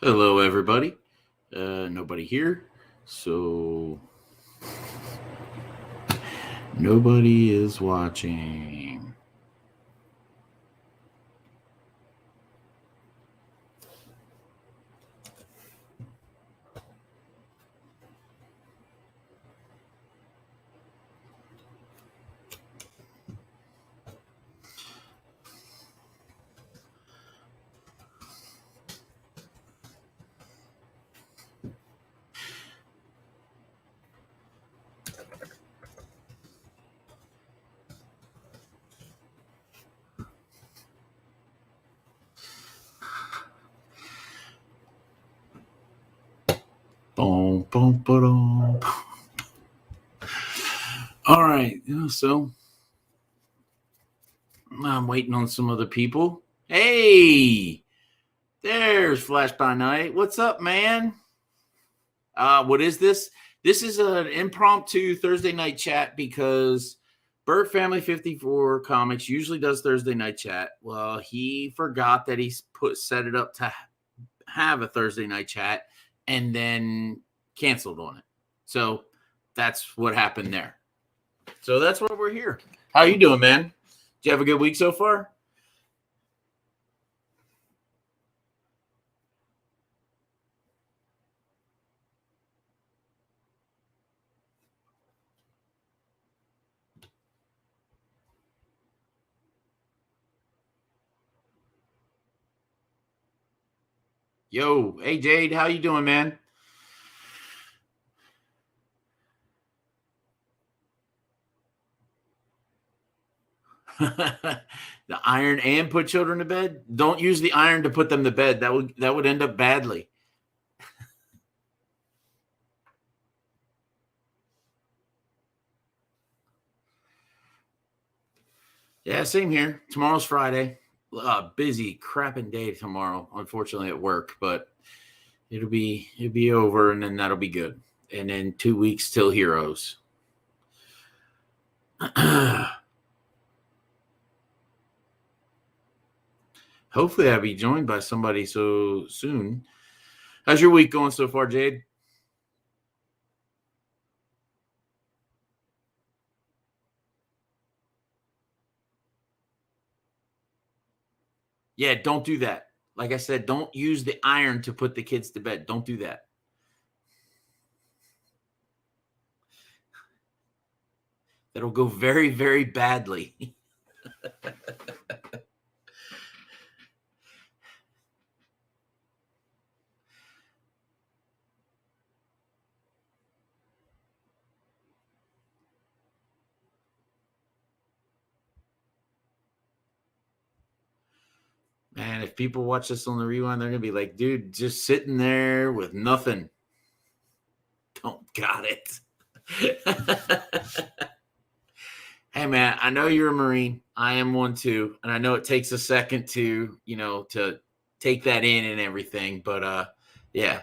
Hello, everybody. Nobody here, so nobody is watching. Boom, boom, boom. All right, so I'm waiting on some other people. Hey, there's Flash by Night. What's up, man? What is this? This is an impromptu Thursday night chat because Berk Family 54 Comics usually does Thursday night chat. Well, he forgot that he set it up to have a Thursday night chat and then canceled on it. So that's what happened there. So that's why we're here. How you doing, man? Did you have a good week so far? Yo, hey Jade, how you doing, man? The iron and put children to bed. Don't use the iron to put them to bed. That would end up badly. Yeah, same here. Tomorrow's Friday. Busy crapping day tomorrow, unfortunately at work, but it'll be over and then that'll be good. And then 2 weeks till Heroes. Hopefully I'll be joined by somebody so soon. How's your week going so far, Jade? Yeah, don't do that. Like I said, don't use the iron to put the kids to bed. Don't do that. That'll go very, very badly. Man, if people watch this on the rewind, they're gonna be like, dude, just sitting there with nothing. Don't got it. Hey man, I know you're a Marine. I am one too. And I know it takes a second to take that in and everything. But yeah.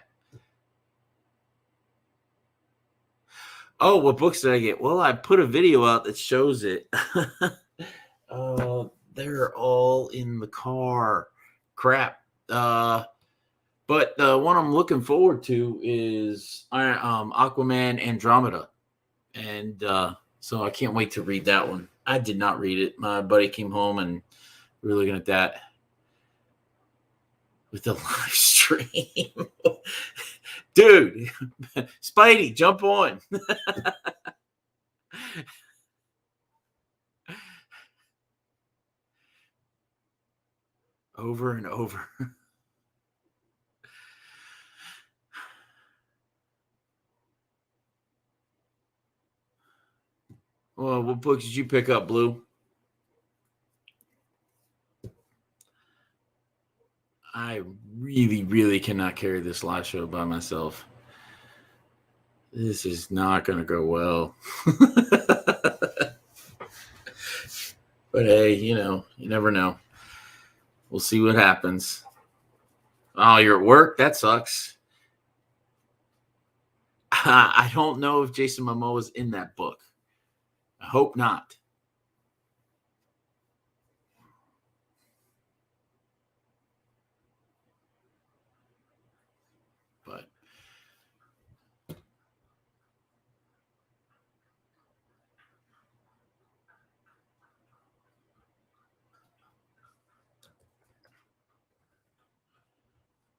Oh, what books did I get? Well, I put a video out that shows it. They're all in the car. Crap. But the one I'm looking forward to is Aquaman Andromeda. And so I can't wait to read that one. I did not read it. My buddy came home and we were looking at that with the live stream. Dude, Spidey, jump on. Over and over. Well, what books did you pick up, Blue? I really, really cannot carry this live show by myself. This is not going to go well. But hey, you never know. We'll see what happens. Oh, you're at work? That sucks. I don't know if Jason Momoa is in that book. I hope not.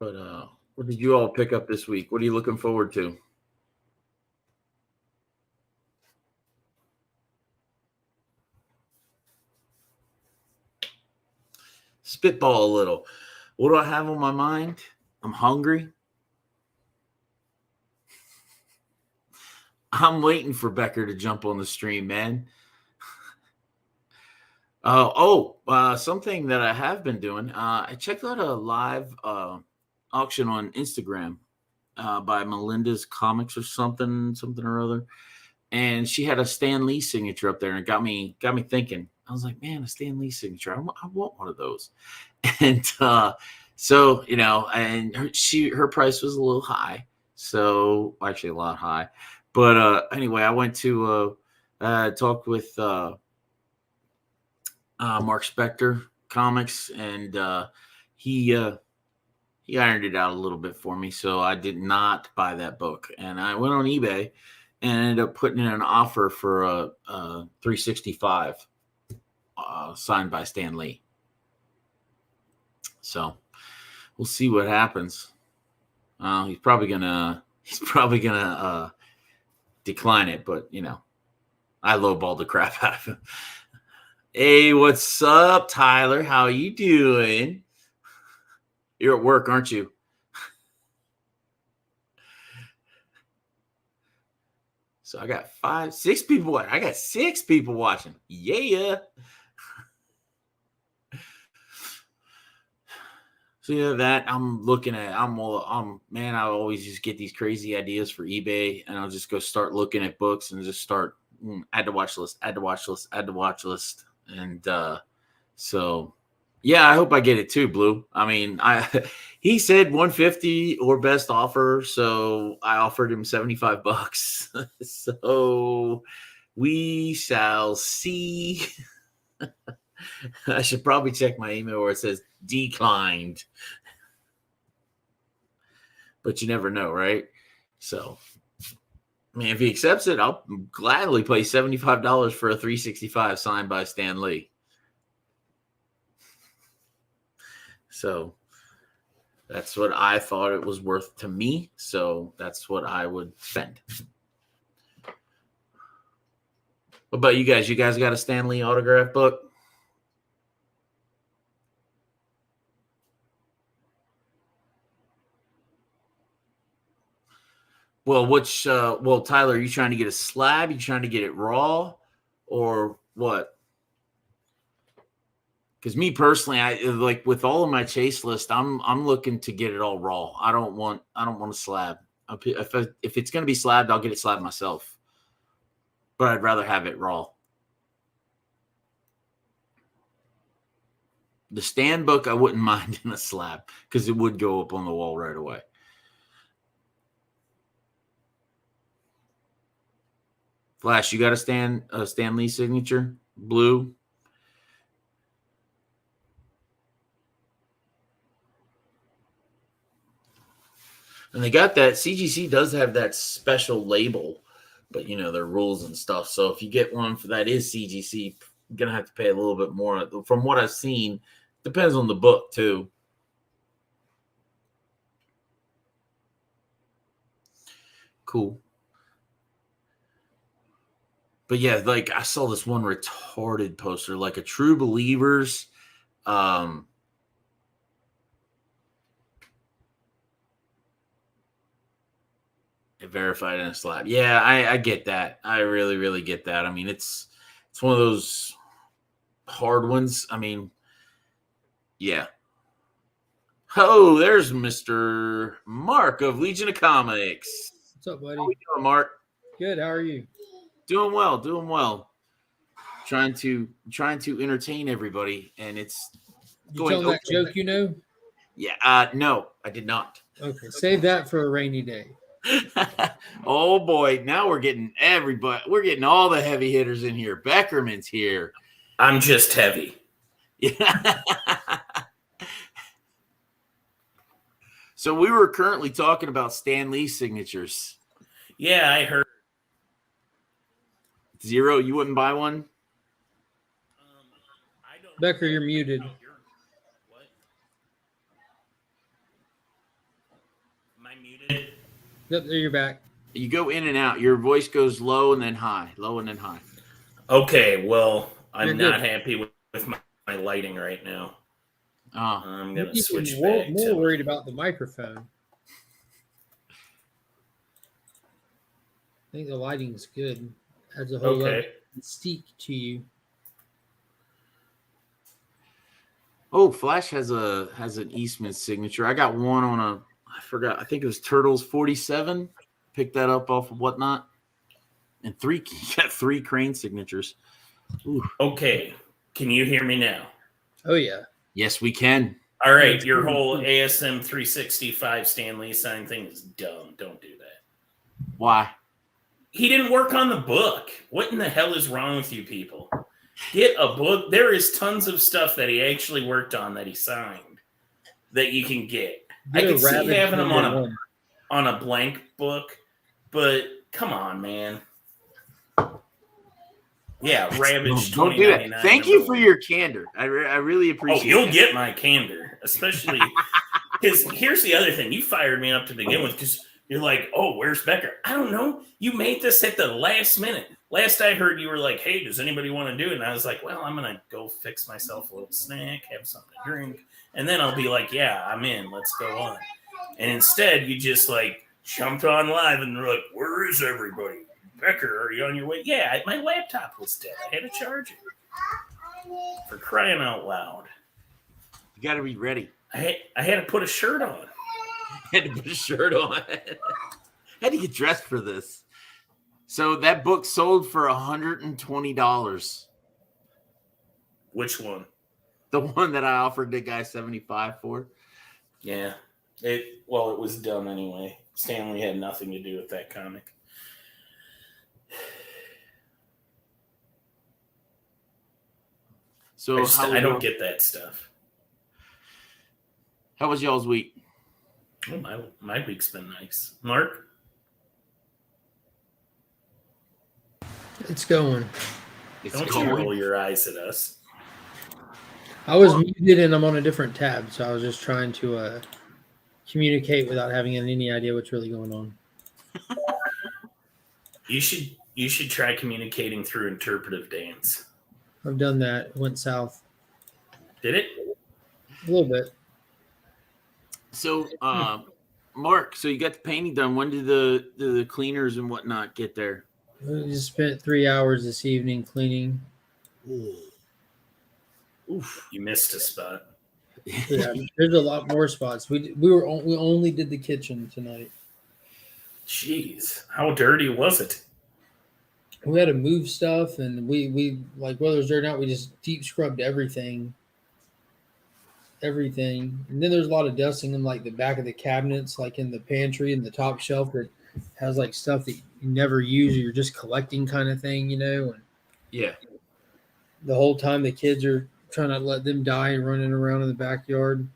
But what did you all pick up this week? What are you looking forward to? Spitball a little. What do I have on my mind? I'm hungry. I'm waiting for Becker to jump on the stream, man. Something that I have been doing. I checked out a live auction on Instagram by Melinda's Comics or something or other, and she had a Stan Lee signature up there, and it got me thinking. I was like, man, a Stan Lee signature. I want one of those. And so and her price was a little high, so actually a lot high. But anyway, I went to talk with Mark Spector Comics, and he ironed it out a little bit for me, so I did not buy that book. And I went on eBay and ended up putting in an offer for a 365 signed by Stan Lee. So we'll see what happens. He's probably gonna decline it, but I lowballed the crap out of him. Hey, what's up, Tyler? How you doing? You're at work, aren't you? So I got 6 people. I got 6 people watching. Yeah. So that I'm looking at. Man, I always just get these crazy ideas for eBay, and I'll just go start looking at books and just start add to watch list. And so yeah, I hope I get it too, Blue. I mean, he said 150 or best offer, so I offered him $75. So we shall see. I should probably check my email where it says declined. But you never know, right? So, I mean, if he accepts it, I'll gladly pay $75 for a 365 signed by Stan Lee. So that's what I thought it was worth to me. So that's what I would spend. What about you guys? You guys got a Stan Lee autograph book? Well, Tyler, are you trying to get a slab? Are you trying to get it raw or what? Because me personally, I like with all of my chase list, I'm looking to get it all raw. I don't want a slab. If it's going to be slabbed, I'll get it slabbed myself. But I'd rather have it raw. The Stan book, I wouldn't mind in a slab because it would go up on the wall right away. Flash, you got a Stan Lee signature? Blue? And they got that. CGC does have that special label, but their rules and stuff. So if you get one for that is CGC, you're going to have to pay a little bit more. From what I've seen, depends on the book too. Cool. But yeah, like I saw this one retarded poster, like a True Believers. Verified in a slab. Yeah, I get that. I really, really get that. I mean, it's one of those hard ones. I mean, yeah. Oh, there's Mr. Mark of Legion of Comics. What's up, buddy? How you doing, Mark? Good. How are you? Doing well. Trying to entertain everybody, and it's You tell that joke, Yeah. No, I did not. Okay, save that for a rainy day. Oh boy, now we're getting everybody. We're getting all the heavy hitters in here. Beckerman's here. I'm just heavy. Yeah. So we were currently talking about Stan Lee signatures. Yeah, I heard. Zero, you wouldn't buy one? Becker, you're muted. I muted? Yep, there you're back. You go in and out. Your voice goes low and then high, low and then high. Okay, well, You're I'm good. not happy with my lighting right now. Oh, I'm going to Maybe switch you're back more to worried about the microphone. I think the lighting's good. Adds a whole lot of mystique to you. oh, Flash has an Eastman signature. I got one on I forgot. I think it was Turtles 47. Picked that up off of Whatnot, and he got 3 Crane signatures. Ooh. Okay, can you hear me now? Oh yeah. Yes, we can. All right, your whole ASM 365 Stan Lee sign thing is dumb. Don't do that. Why? He didn't work on the book. What in the hell is wrong with you people? Get a book. There is tons of stuff that he actually worked on that he signed that you can get. I could see having them on a blank book, but come on, man. Yeah, Ravage. Don't do that. Thank you for your candor. I really appreciate it. Oh, you'll get my candor, especially because here's the other thing. You fired me up to begin with because you're like, oh, where's Becker? I don't know. You made this at the last minute. Last I heard, you were like, hey, does anybody want to do it? And I was like, well, I'm going to go fix myself a little snack, have something to drink, and then I'll be like, yeah, I'm in. Let's go on. And instead, you just like jumped on live and were like, where is everybody? Becker, are you on your way? Yeah, my laptop was dead. I had to charge it. For crying out loud. You got to be ready. I had to put a shirt on. Had to put a shirt on. Had to get dressed for this. So that book sold for $120. Which one? The one that I offered the guy $75 for. Yeah. It was done anyway. Stanley had nothing to do with that comic. So I don't get that stuff. How was y'all's week? Oh, my week's been nice. Mark? It's going. Don't you roll your eyes at us. I was muted and I'm on a different tab, so I was just trying to communicate without having any idea what's really going on. You should try communicating through interpretive dance. I've done that. It went south. Did it? A little bit. So, Mark, so you got the painting done. When did the cleaners and whatnot get there? We just spent 3 hours this evening cleaning. Oof. You missed a spot. Yeah, there's a lot more spots. We only did the kitchen tonight. Jeez, how dirty was it? We had to move stuff, and we like whether it's dirt or not, we just deep scrubbed everything. And then there's a lot of dusting in like the back of the cabinets, like in the pantry and the top shelf that has like stuff that you never use or you're just collecting kind of thing, And yeah, the whole time the kids are trying not to let them die and running around in the backyard.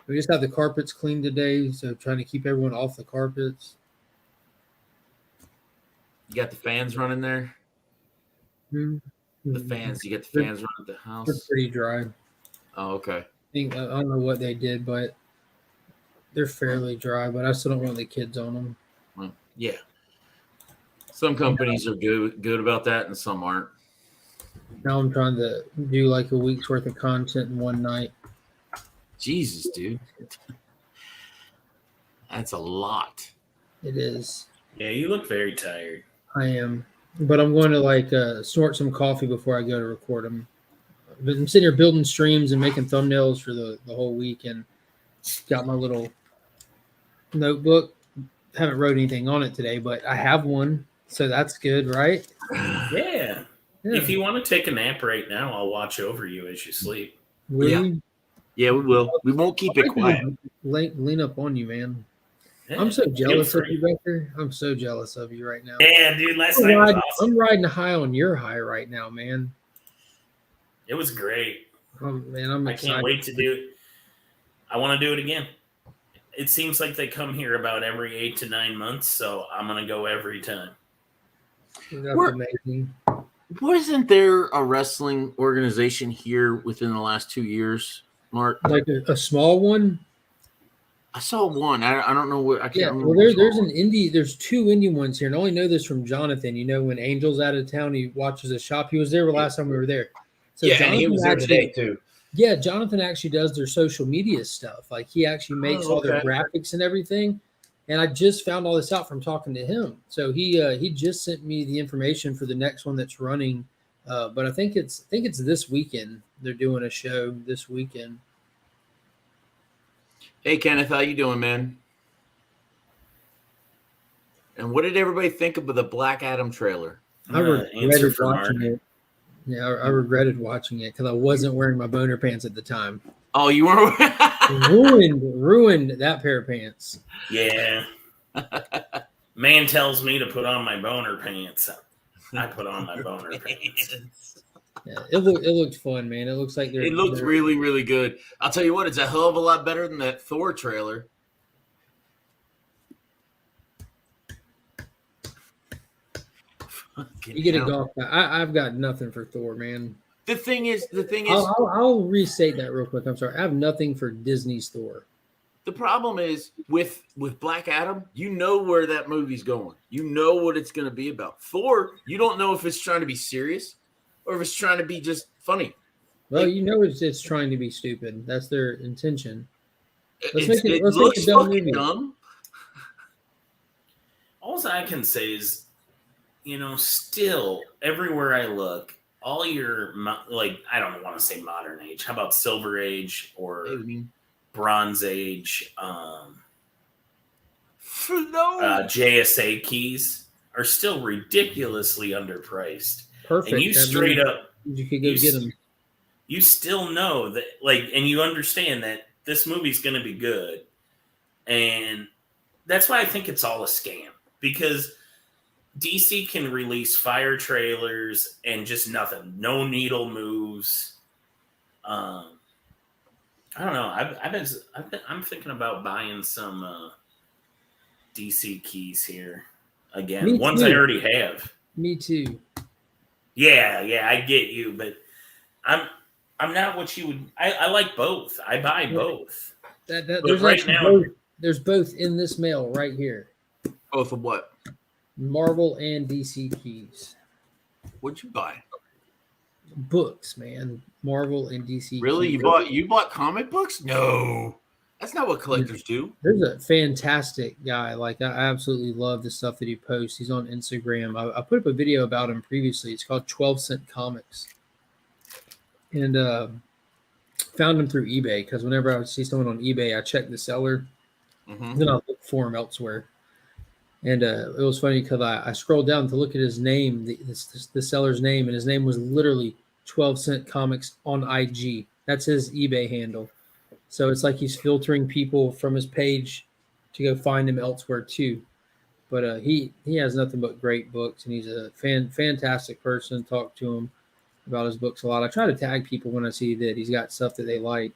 We just had the carpets cleaned today, so trying to keep everyone off the carpets. you got the fans running there. Mm-hmm. The fans, you get the fans running at the house. They're pretty dry. Oh, okay. I don't know what they did, but they're fairly dry. But I still don't want the kids on them. Well, yeah. Some companies are good about that, and some aren't. Now I'm trying to do like a week's worth of content in one night. Jesus, dude. That's a lot. It is. Yeah, you look very tired. I am. But I'm going to like snort some coffee before I go to record them. But I'm sitting here building streams and making thumbnails for the whole week, and got my little notebook. Haven't wrote anything on it today, but I have one, so that's good, right? Yeah. If you want to take a nap right now, I'll watch over you as you sleep. Really? Yeah, we will. We won't keep it quiet. Lean up on you, man. Yeah, I'm so jealous of you, Becker. I'm so jealous of you right now. Yeah, dude. Last night was awesome. I'm riding high on your high right now, man. It was great. Man, I'm excited. I can't wait to do it. I want to do it again. It seems like they come here about every 8 to 9 months, so I'm going to go every time. That's amazing. Wasn't there a wrestling organization here within the last 2 years, Mark? Like a small one? I saw one. I don't know what I can't Yeah, remember. well, which there's one. an indie. There's two indie ones here, and I only know this from Jonathan. You know, when Angel's out of town, he watches a shop. He was there the last time we were there. So Yeah, and he Jonathan was there actually, today too. yeah, Jonathan actually does their social media stuff. Like he actually makes all their okay. graphics and everything. And I just found all this out from talking to him. So he just sent me the information for the next one that's running. But I think it's this weekend. They're doing a show this weekend. Hey Kenneth, how you doing, man? And what did everybody think of the Black Adam trailer? I regretted watching it. Yeah, I regretted watching it because I wasn't wearing my boner pants at the time. Oh, you weren't ruined that pair of pants. Yeah. Man tells me to put on my boner pants. I put on my boner pants. Yeah, it looked fun, man. It looks like it looked really, really good. I'll tell you what, it's a hell of a lot better than that Thor trailer. You get a golf guy. I've got nothing for Thor, man. The thing is, I'll restate that real quick. I'm sorry. I have nothing for Disney's Thor. The problem is with Black Adam, you know where that movie's going. You know what it's going to be about. Thor, you don't know if it's trying to be serious or if it's trying to be just funny. Well, you know it's trying to be stupid. That's their intention. Let's make a dumb movie. Dumb. All I can say is, still everywhere I look, all your I don't want to say modern age. How about Silver Age or Bronze Age? JSA keys are still ridiculously underpriced. Perfect. And you straight up, you could go get them. You still know that, and you understand that this movie's going to be good, and that's why I think it's all a scam, because DC can release fire trailers and just nothing, no needle moves. I don't know. I'm thinking about buying some DC keys here again. Ones I already have. Me too. Yeah, I get you, but I'm not what you would. I like both. I buy both. There's right now, there's both in this mail right here. Both of what? Marvel and DC keys. What'd you buy? Books, man. Marvel and DC. Really? Keys. You bought comic books? No, that's not what collectors do. There's a fantastic guy. I absolutely love the stuff that he posts. He's on Instagram. I put up a video about him previously. It's called 12 Cent Comics. And found him through eBay, because whenever I see someone on eBay, I check the seller. Mm-hmm. Then I'll look for him elsewhere. And it was funny because I scrolled down to look at his name, the seller's name, and his name was literally 12 Cent Comics on IG. That's his eBay handle. So it's like he's filtering people from his page to go find him elsewhere too. But he has nothing but great books, and he's a fantastic person. Talk to him about his books a lot. I try to tag people when I see that he's got stuff that they like.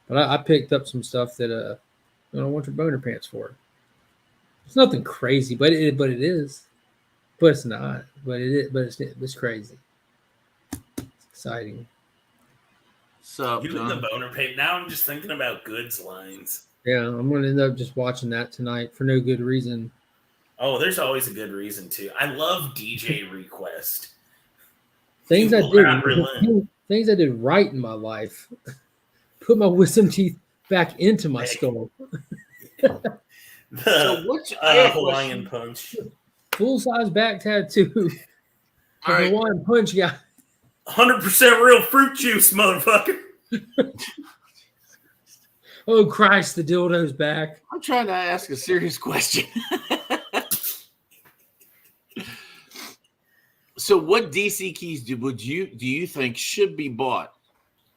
But I picked up some stuff that I don't want your boner pants for. It's nothing crazy, but it is. But it's not. But it is. But it's crazy. It's exciting. So you the boner pants. Now I'm just thinking about goods lines. Yeah, I'm going to end up just watching that tonight for no good reason. Oh, there's always a good reason too. I love DJ Request. Things I did right in my life. Put my wisdom teeth back into my skull. Hawaiian punch. Full-size back tattoo. Right. Hawaiian punch guy. 100% real fruit juice, motherfucker. Oh, Christ, the dildo's back. I'm trying to ask a serious question. So what DC keys do you think should be bought?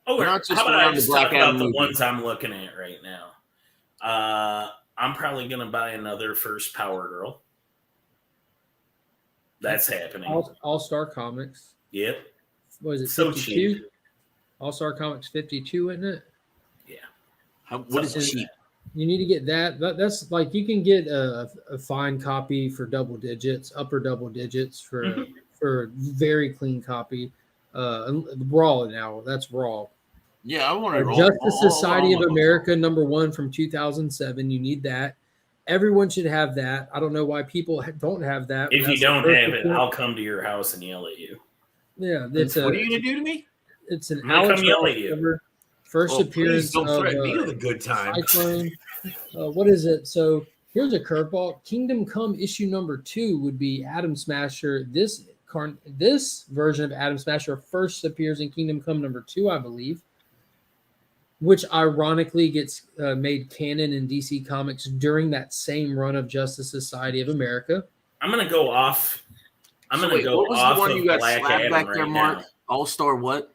Oh, how about I just talk about the ones I'm looking at right now? I'm probably going to buy another First Power Girl. That's happening. All-Star Comics. Yep. What is it, 52? So cheap. All-Star Comics 52, isn't it? Yeah. What is cheap? You need to get that. That's like you can get a fine copy for double digits, upper double digits for a very clean copy. Raw now. That's raw. Yeah, I want it all. Justice Society of all America, #1 from 2007. You need that. Everyone should have that. I don't know why people don't have that. If you That's the don't first have it, appearance. I'll come to your house and yell at you. Yeah, What are you gonna do to me? It's an I'm gonna Alex come yell Ross at you. cover. First Please appearance don't of threaten me with a good time. Cyclone. What is it? So here's a curveball. Kingdom Come issue #2 would be Atom Smasher. This version of Atom Smasher first appears in Kingdom Come #2, I believe, which ironically gets made canon in DC Comics during that same run of Justice Society of America. I'm gonna go off. I'm So gonna wait, go what was off the one of you got Black slapped Adam back right there, Mark? now. All-Star what?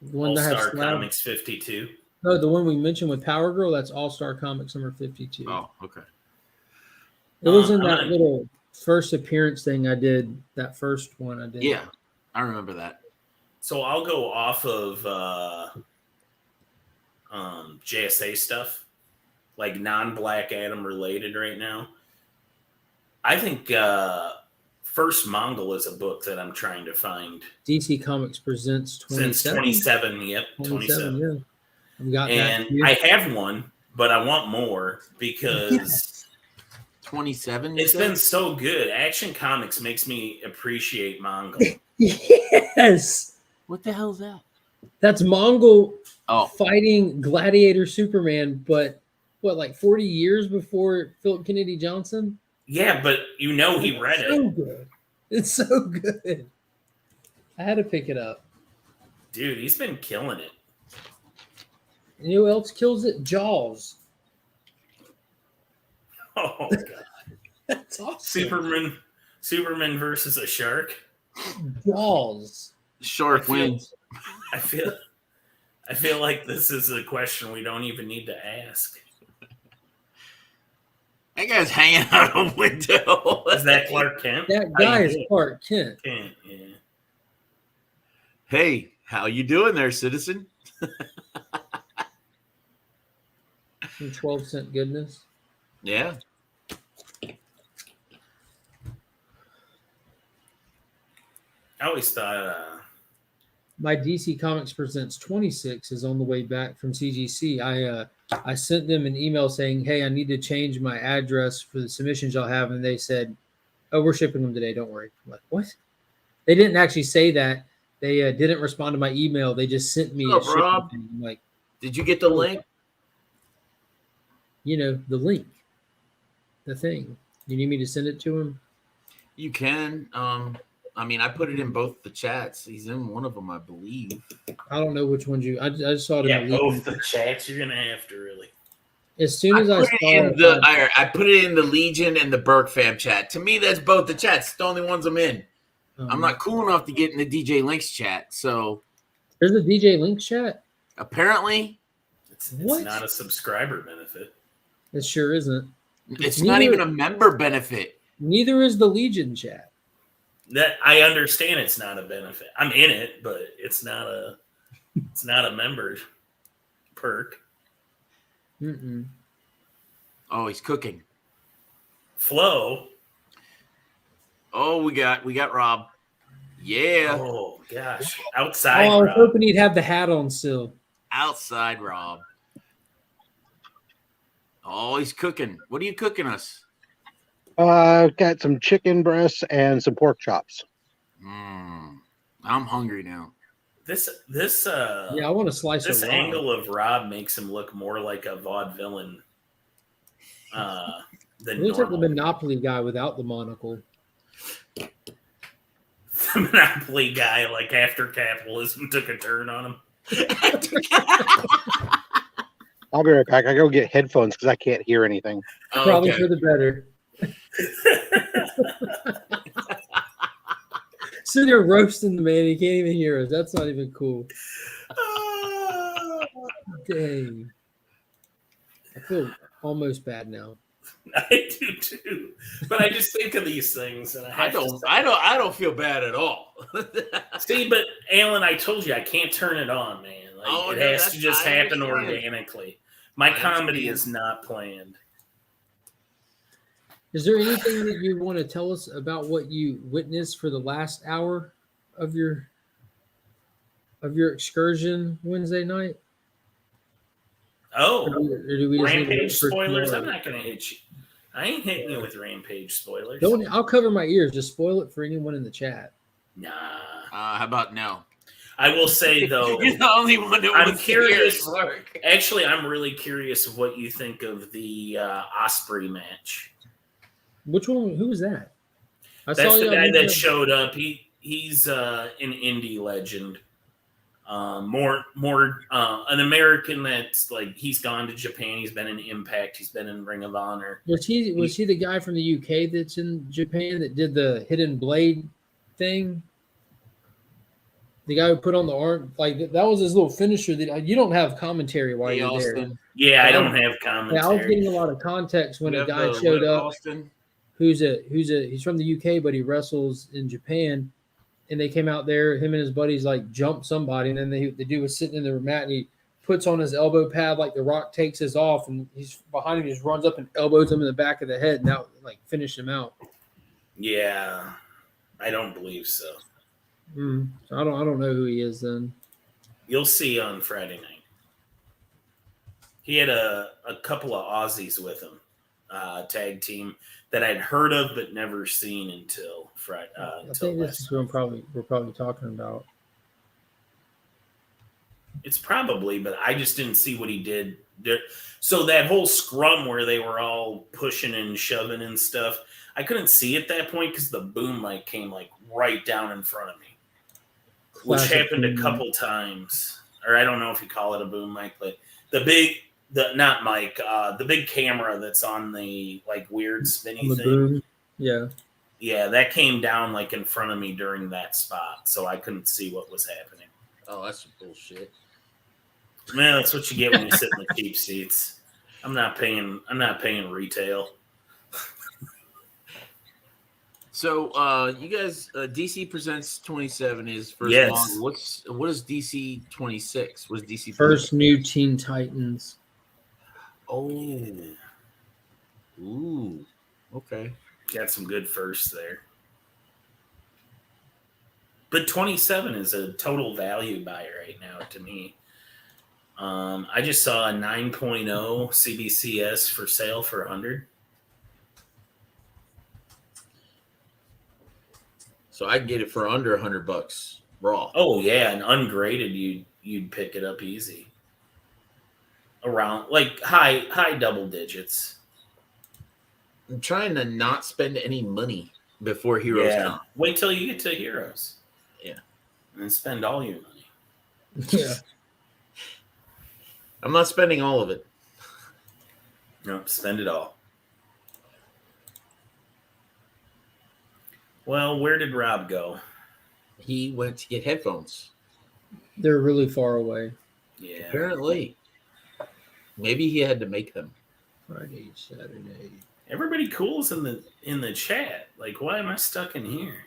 The one All that has Star slab- Comics 52. No, the one we mentioned with Power Girl, that's All Star Comics #52. Oh, okay. It was in I'm that gonna- little first appearance thing I did. That first one I did. Yeah, I remember that. So I'll go off of JSA stuff, like non-Black Adam related right now. I think First Mongol is a book that I'm trying to find. DC Comics presents 27. Since 27, yep, 27. Yeah. I've got And that here. I have one, but I want more because 27. it's been so good. Action Comics makes me appreciate Mongol. Yes. What the hell is that? That's Mongol Oh, fighting Gladiator Superman, but what, like 40 years before Philip Kennedy Johnson? Yeah, but he read So it. good. It's so good. I had to pick it up. Dude, he's been killing it. And you know who else kills it? Jaws. Oh god. That's awesome. Superman versus a shark. Jaws. shark wins. I feel like this is a question we don't even need to ask. That guy's hanging out a window. Is that Clark Kent? That guy is Clark Kent. Kent, yeah. Hey, how you doing there, citizen? Some 12-cent goodness. Yeah. I always thought My DC Comics Presents 26 is on the way back from CGC. I sent them an email saying, hey, I need to change my address for the submissions y'all have. And they said, oh, we're shipping them today. Don't worry. I'm like, what? They didn't actually say that. They didn't respond to my email. They just sent me What's a up, shipping Rob? thing. I'm like, Did you get the link? you know, the link, the thing. You need me to send it to him? You can. I mean, I put it in both the chats. He's in one of them, I believe. I don't know which ones I just saw it in the both Legion. the chats you're gonna have to really. As soon as I put saw it in it, I put it in the Legion and the Berk fam chat. To me, that's both the chats. It's the only ones I'm in. I'm not cool enough to get in the DJ Links chat. So There's a DJ Link chat? apparently, It's What? not a subscriber benefit. It sure isn't. it's not Neither- even a member benefit. Neither is the Legion chat. That I understand it's not a benefit. I'm in it, but it's not a member perk. Mm-mm. Oh, he's cooking. Flo. Oh, we got Rob. Yeah, Oh gosh. Outside. Oh, I was Rob. hoping he'd have the hat on still. outside Rob. Oh, he's cooking. What are you cooking us? Got some chicken breasts and some pork chops. I'm hungry now. This Yeah, I want to slice this it. angle of Rob makes him look more like a vaudevillain than He looks like the normal. Monopoly guy without the monocle. The Monopoly guy, like after capitalism took a turn on him. I'll be right back. I go get headphones because I can't hear anything. Oh, Probably okay. for the better. Sitting there roasting the man, he can't even hear us. That's not even cool. Dang. I feel almost bad now. I do too, but I just think of these things, and I don't feel bad at all. see. But Alan, I told you I can't turn it on, man. Like, Oh, it no, has to just I happen understand. organically. My I comedy understand. is not planned. Is there anything that you want to tell us about what you witnessed for the last hour of your of your excursion Wednesday night? Oh, Or do we just need to wait Rampage for spoilers. tomorrow? I'm not gonna hit you. I ain't hitting you with Rampage spoilers. Don't. I'll cover my ears. Just spoil it for anyone in the chat. Nah. How about no? I will say though, You're the only one that I'm wants to hear curious. it, Mark. Actually, I'm really curious of what you think of the Osprey match. Which one? Who was that? That's the y'all guy mention- that showed up. He's an indie legend. An American that's like he's gone to Japan. He's been in Impact. He's been in Ring of Honor. Was he the guy from the UK that's in Japan that did the hidden blade thing? The guy who put on the arm, like that was his little finisher. That you don't have commentary while Hey, you're there. Austin. Yeah, I don't have Yeah, I was commentary. getting a lot of context when You a have guy the showed what, up Austin? he's from the UK, but he wrestles in Japan. And they came out there, him and his buddies like jumped somebody, and then the dude was sitting in the mat and he puts on his elbow pad like the Rock takes his off, and he's behind him, he just runs up and elbows him in the back of the head, and that like finished him out. Yeah, I don't believe so. So I don't know who he is then. You'll see on Friday night. He had a couple of Aussies with him, tag team that I'd heard of but never seen until Friday. I think this is who we're probably talking about. It's probably, but I just didn't see what he did. So that whole scrum where they were all pushing and shoving and stuff, I couldn't see at that point because the boom mic came like right down in front of me, which Classic happened a boom couple times. Or I don't know if you call it a boom mic, but the big camera that's on the like weird spinny the thing. boom. Yeah. Yeah, that came down like in front of me during that spot, so I couldn't see what was happening. Oh, that's some bullshit. Man, that's what you get when you sit in the cheap seats. I'm not paying retail. So, you guys, DC Presents 27 is first Yes. long. What is DC 26? What is DC First new Teen Titans. Oh, ooh, okay. Got some good firsts there. But 27 is a total value buy right now to me. I just saw a 9.0 CBCS for sale for 100. So I can get it for under $100 raw. Oh yeah, and ungraded you'd pick it up easy. Around like high double digits. I'm trying to not spend any money before Heroes come. Wait till you get to Heroes. Yeah. And spend all your money. Yeah. I'm not spending all of it. No, spend it all. Well, where did Rob go? He went to get headphones. They're really far away. Yeah. Apparently. Maybe he had to make them. Friday, Saturday. Everybody cool's in the chat. Like, why am I stuck in here?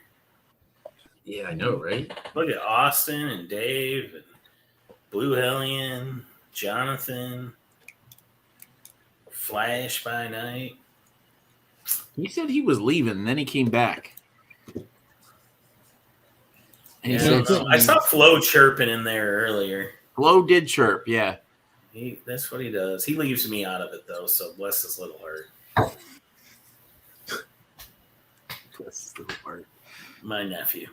Yeah, I know, right? Look at Austin and Dave and Blue Hellion, Jonathan, Flash by Night. He said he was leaving, and then he came back. And he Yeah, said, I saw Flo chirping in there earlier. Flo did chirp, yeah. That's what he does. He leaves me out of it, though, so bless his little heart. Bless his little heart. My nephew.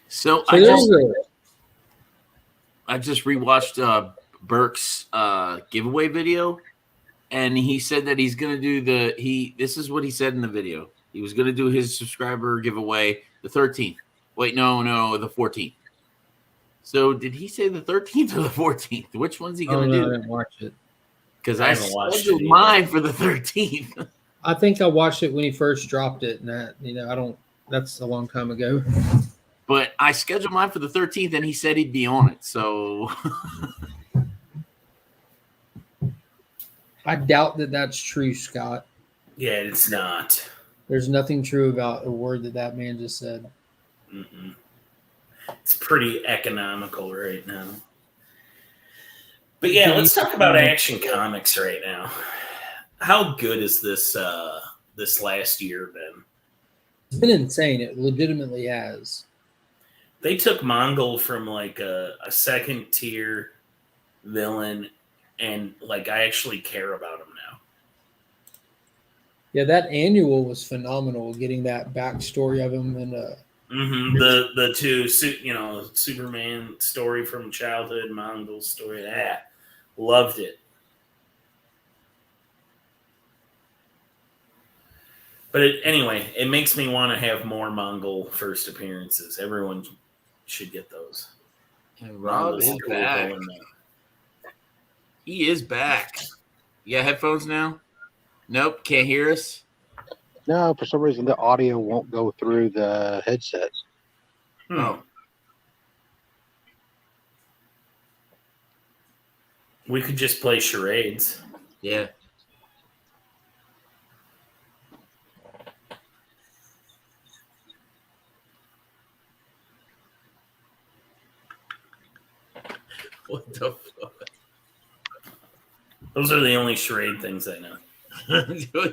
So So I just rewatched Berk's giveaway video, and he said that he's gonna do this is what he said in the video. He was gonna do his subscriber giveaway the 13th. Wait, no, the 14th. So did he say the 13th or the 14th? Which one's he gonna do? I didn't watch it. Because I I haven't watched scheduled it either. mine for the 13th. I think I watched it when he first dropped it, and that I don't. That's a long time ago. But I scheduled mine for the 13th, and he said he'd be on it. So I doubt that that's true, Scott. Yeah, it's not. There's nothing true about a word that man just said. Mm-mm. It's pretty economical right now. But yeah, let's talk about Action Comics right now. How good is this last year been? It's been insane. It legitimately has. They took Mongol from like a second tier villain, and like I actually care about him now. Yeah, that annual was phenomenal. Getting that backstory of him and The two, Superman story from childhood, Mongol story. Yeah, loved it. But anyway, it makes me want to have more Mongol first appearances. Everyone should get those. And Rob is back. He is back. You got headphones now? Nope, can't hear us. No, for some reason the audio won't go through the headset. Oh, we could just play charades. yeah. What the fuck? Those are the only charade things I know.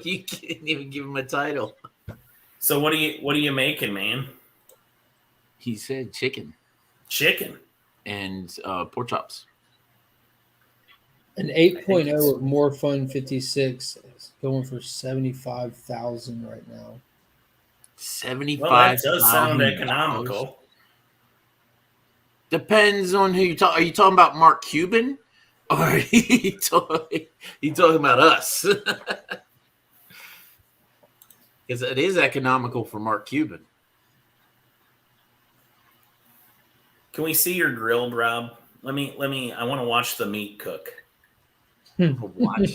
You can't even give him a title. So what are you making, man? He said chicken Chicken. and pork chops. an 8.0 of More Fun 56 is going for 75,000 right now. 75. Well, that does sound economical. Depends on who you talk. Are you talking about Mark Cuban, or are you talking about us? Because it is economical for Mark Cuban. Can we see your grill, Rob? Let me. I want to watch the meat cook. Watch.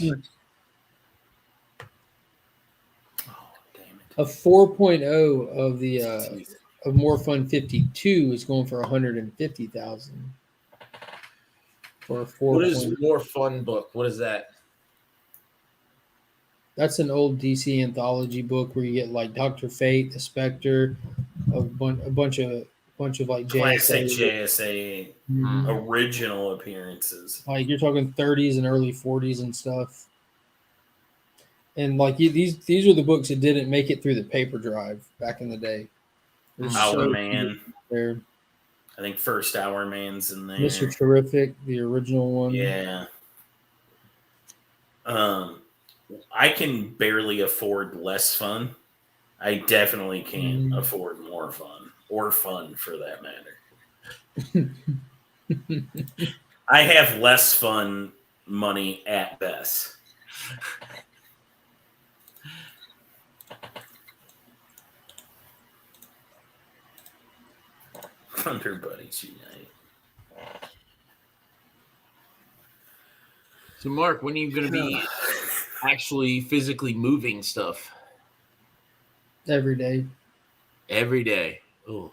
Oh, damn it! A 4.0 of the of More Fun 52 is going for 150,000 for a 4. What is More Fun book? What is that? That's an old DC anthology book where you get like Dr. Fate, the Spectre, a bunch of like Classic JSA. JSA Mhm. original appearances. Like you're talking 30s and early 40s and stuff. And like these are the books that didn't make it through the paper drive back in the day. There's Hour so Man. there. I think First Hour Man's in there. Mr. Terrific, the original one. Yeah. I can barely afford less fun. I definitely can't afford more fun, or fun for that matter. I have less fun money at best. Thunder Buddies Unite. So, Mark, when are you going to be actually physically moving stuff? Every day. Every day. Oh,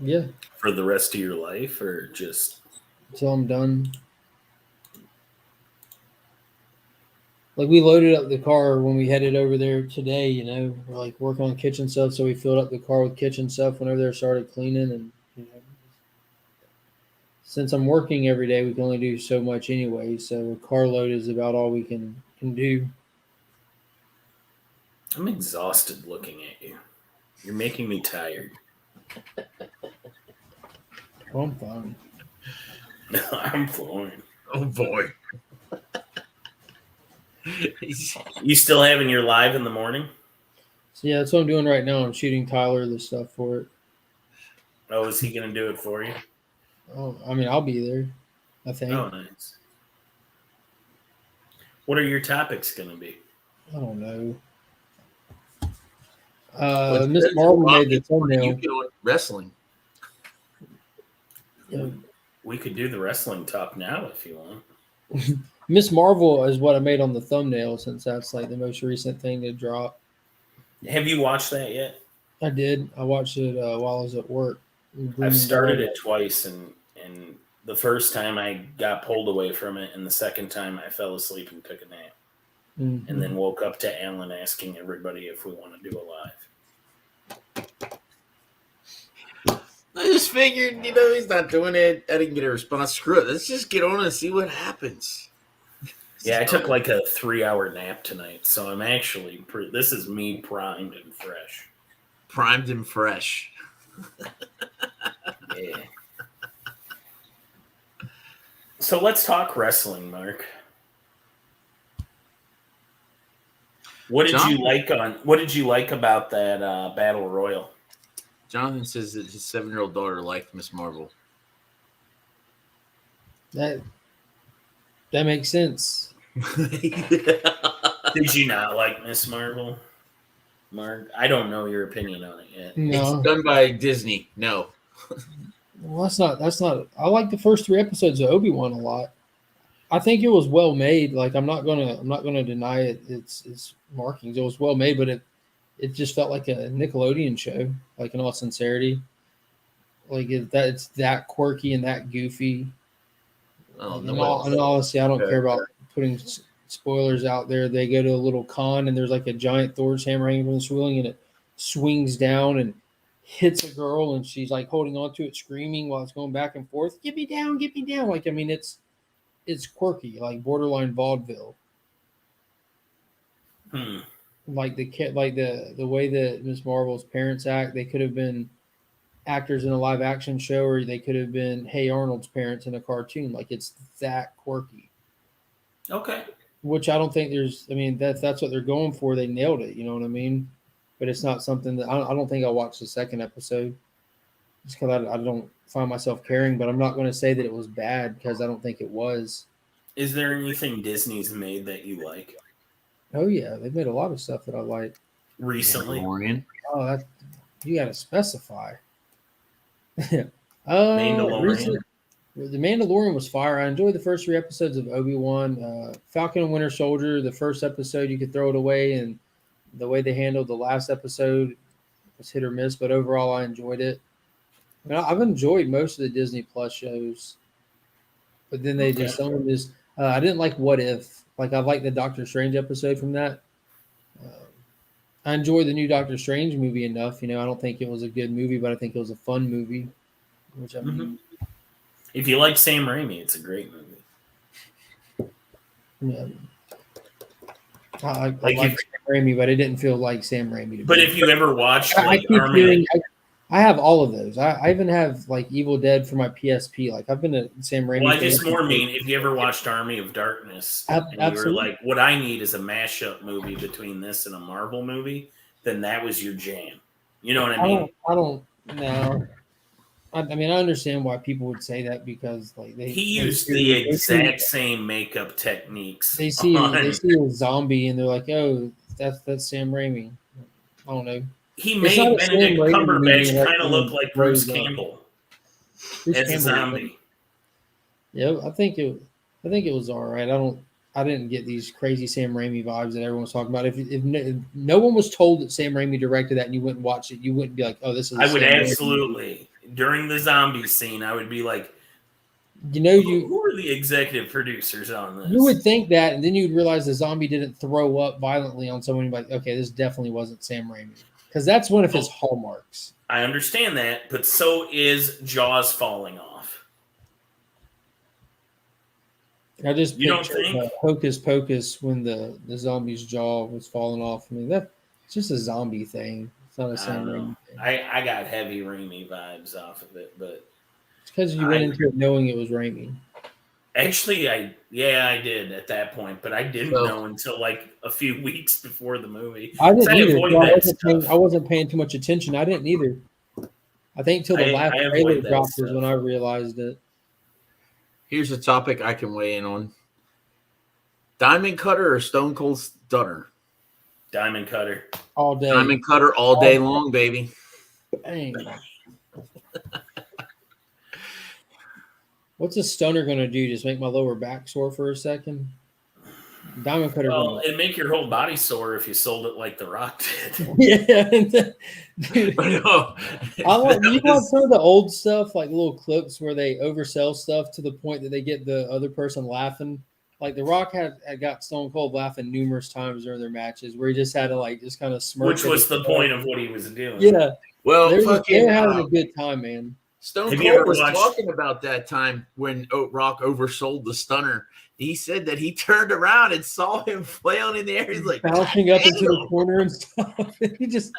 Yeah. For the rest of your life, or just Until I'm done. Like we loaded up the car when we headed over there today, you know, we're like working on kitchen stuff. So we filled up the car with kitchen stuff whenever they started cleaning. And, you know, since I'm working every day, we can only do so much anyway. So a car load is about all we can do. I'm exhausted looking at you. You're making me tired. Oh, I'm fine. I'm flooring. oh boy. You still having your live in the morning? So yeah, that's what I'm doing right now. I'm shooting Tyler the stuff for it. Oh, is he going to do it for you? Oh, I mean, I'll be there, I think. Oh, nice. What are your topics going to be? I don't know. Miss Marvel made the thumbnail. You get on wrestling. Yeah. We could do the wrestling talk now if you want. Miss Marvel is what I made on the thumbnail since that's like the most recent thing to drop. Have you watched that yet? I did. I watched it while I was at work. I've started it twice, and the first time I got pulled away from it, and the second time I fell asleep and took a nap. Mm-hmm. And then woke up to Alan asking everybody if we want to do a live. I just figured, he's not doing it. I didn't get a response. Screw it. Let's just get on and see what happens. Yeah, I took like a 3-hour nap tonight, so I'm actually this is me primed and fresh. Primed and fresh. Yeah. So let's talk wrestling, Mark. What did you like about that Battle Royal? Jonathan says that his 7-year-old daughter liked Miss Marvel. That makes sense. Did you not like Miss Marvel, Mark? I don't know your opinion on it yet. No, It's done by Disney. No. well, that's not. I like the first 3 episodes of Obi-Wan a lot. I think it was well made. Like I'm not gonna deny its markings. It was well made, but it just felt like a Nickelodeon show. Like in all sincerity, like it's that quirky and that goofy. Oh, And no. honestly, I don't Okay. care about putting spoilers out there. They go to a little con and there's like a giant Thor's hammer hanging from the ceiling, and it swings down and hits a girl, and she's like holding onto it, screaming while it's going back and forth. Get me down, get me down! Like I mean, it's quirky, like borderline vaudeville. Like the way that Miss Marvel's parents act, they could have been actors in a live action show, or they could have been Hey Arnold's parents in a cartoon. Like it's that quirky. Okay. Which I don't think there's. I mean, that's what they're going for. They nailed it. You know what I mean? But it's not something that I don't think I'll watch the second episode. Just because I don't find myself caring. But I'm not going to say that it was bad because I don't think it was. Is there anything Disney's made that you like Oh yeah, they've made a lot of stuff that I like. recently? Mandalorian. Oh, you got to specify. Mandalorian. The Mandalorian was fire. I enjoyed the first 3 episodes of Obi-Wan. Falcon and Winter Soldier, the first episode you could throw it away, and the way they handled the last episode was hit or miss, but overall I enjoyed it. I mean, I've enjoyed most of the Disney Plus shows, but then they just some of them just I didn't like What If. Like I liked the Doctor Strange episode from that. I enjoyed the new Doctor Strange movie enough. You know, I don't think it was a good movie, but I think it was a fun movie. Which I mean, if you like Sam Raimi, it's a great movie. yeah. I like Sam Raimi, but it didn't feel like Sam Raimi. But if you ever watched, I keep hearing, I have all of those. I even have like Evil Dead for my PSP. Like I've been a Sam Raimi. Well, I just more mean if you ever watched Army of Darkness, and you were like, "What I need is a mashup movie between this and a Marvel movie," then that was your jam. You know what I mean? I don't know. I mean, I understand why people would say that because like he used the exact same makeup techniques. They see a zombie and they're like, "Oh, that's Sam Raimi." I don't know. He made Benedict Cumberbatch kind of look like Bruce Campbell as a zombie. Yeah, I think it was all right. I didn't get these crazy Sam Raimi vibes that everyone was talking about. If no one was told that Sam Raimi directed that and you wouldn't watch it, you wouldn't be like, "Oh, this is." I would absolutely. During the zombie scene, I would be like, who are the executive producers on this? You would think that, and then you'd realize the zombie didn't throw up violently on someone. Like, okay, this definitely wasn't Sam Raimi because that's one of his hallmarks. I understand that, but so is Jaws falling off. I just you don't think Hocus Pocus when the zombie's jaw was falling off. I mean, it's just a zombie thing. It's not a Sam Raimi thing. I got heavy Raimi vibes off of it, but it's because you went into it knowing it was Raimi. Actually, I did at that point, but I didn't know until like a few weeks before the movie. I didn't either. I wasn't paying too much attention. I didn't either. I think till the last trailer dropped is when I realized it. Here's a topic I can weigh in on. Diamond Cutter or Stone Cold Stunner? Diamond Cutter. All day. Diamond Cutter all day long, baby. Dang. What's a stunner going to do? Just make my lower back sore for a second? Diamond Cutter. Well, it'd make your whole body sore if you sold it like The Rock did. Yeah. Dude, you want some of the old stuff, like little clips where they oversell stuff to the point that they get the other person laughing. Like The Rock had got Stone Cold laughing numerous times during their matches, where he just had to like just kind of smirk. Which was the point of what he was doing. Yeah. Well, they're having a good time, man. Stone Cold was talking about that time when Rock oversold the stunner. He said that he turned around and saw him flailing in the air. He's like bouncing up into the corner and stuff. He just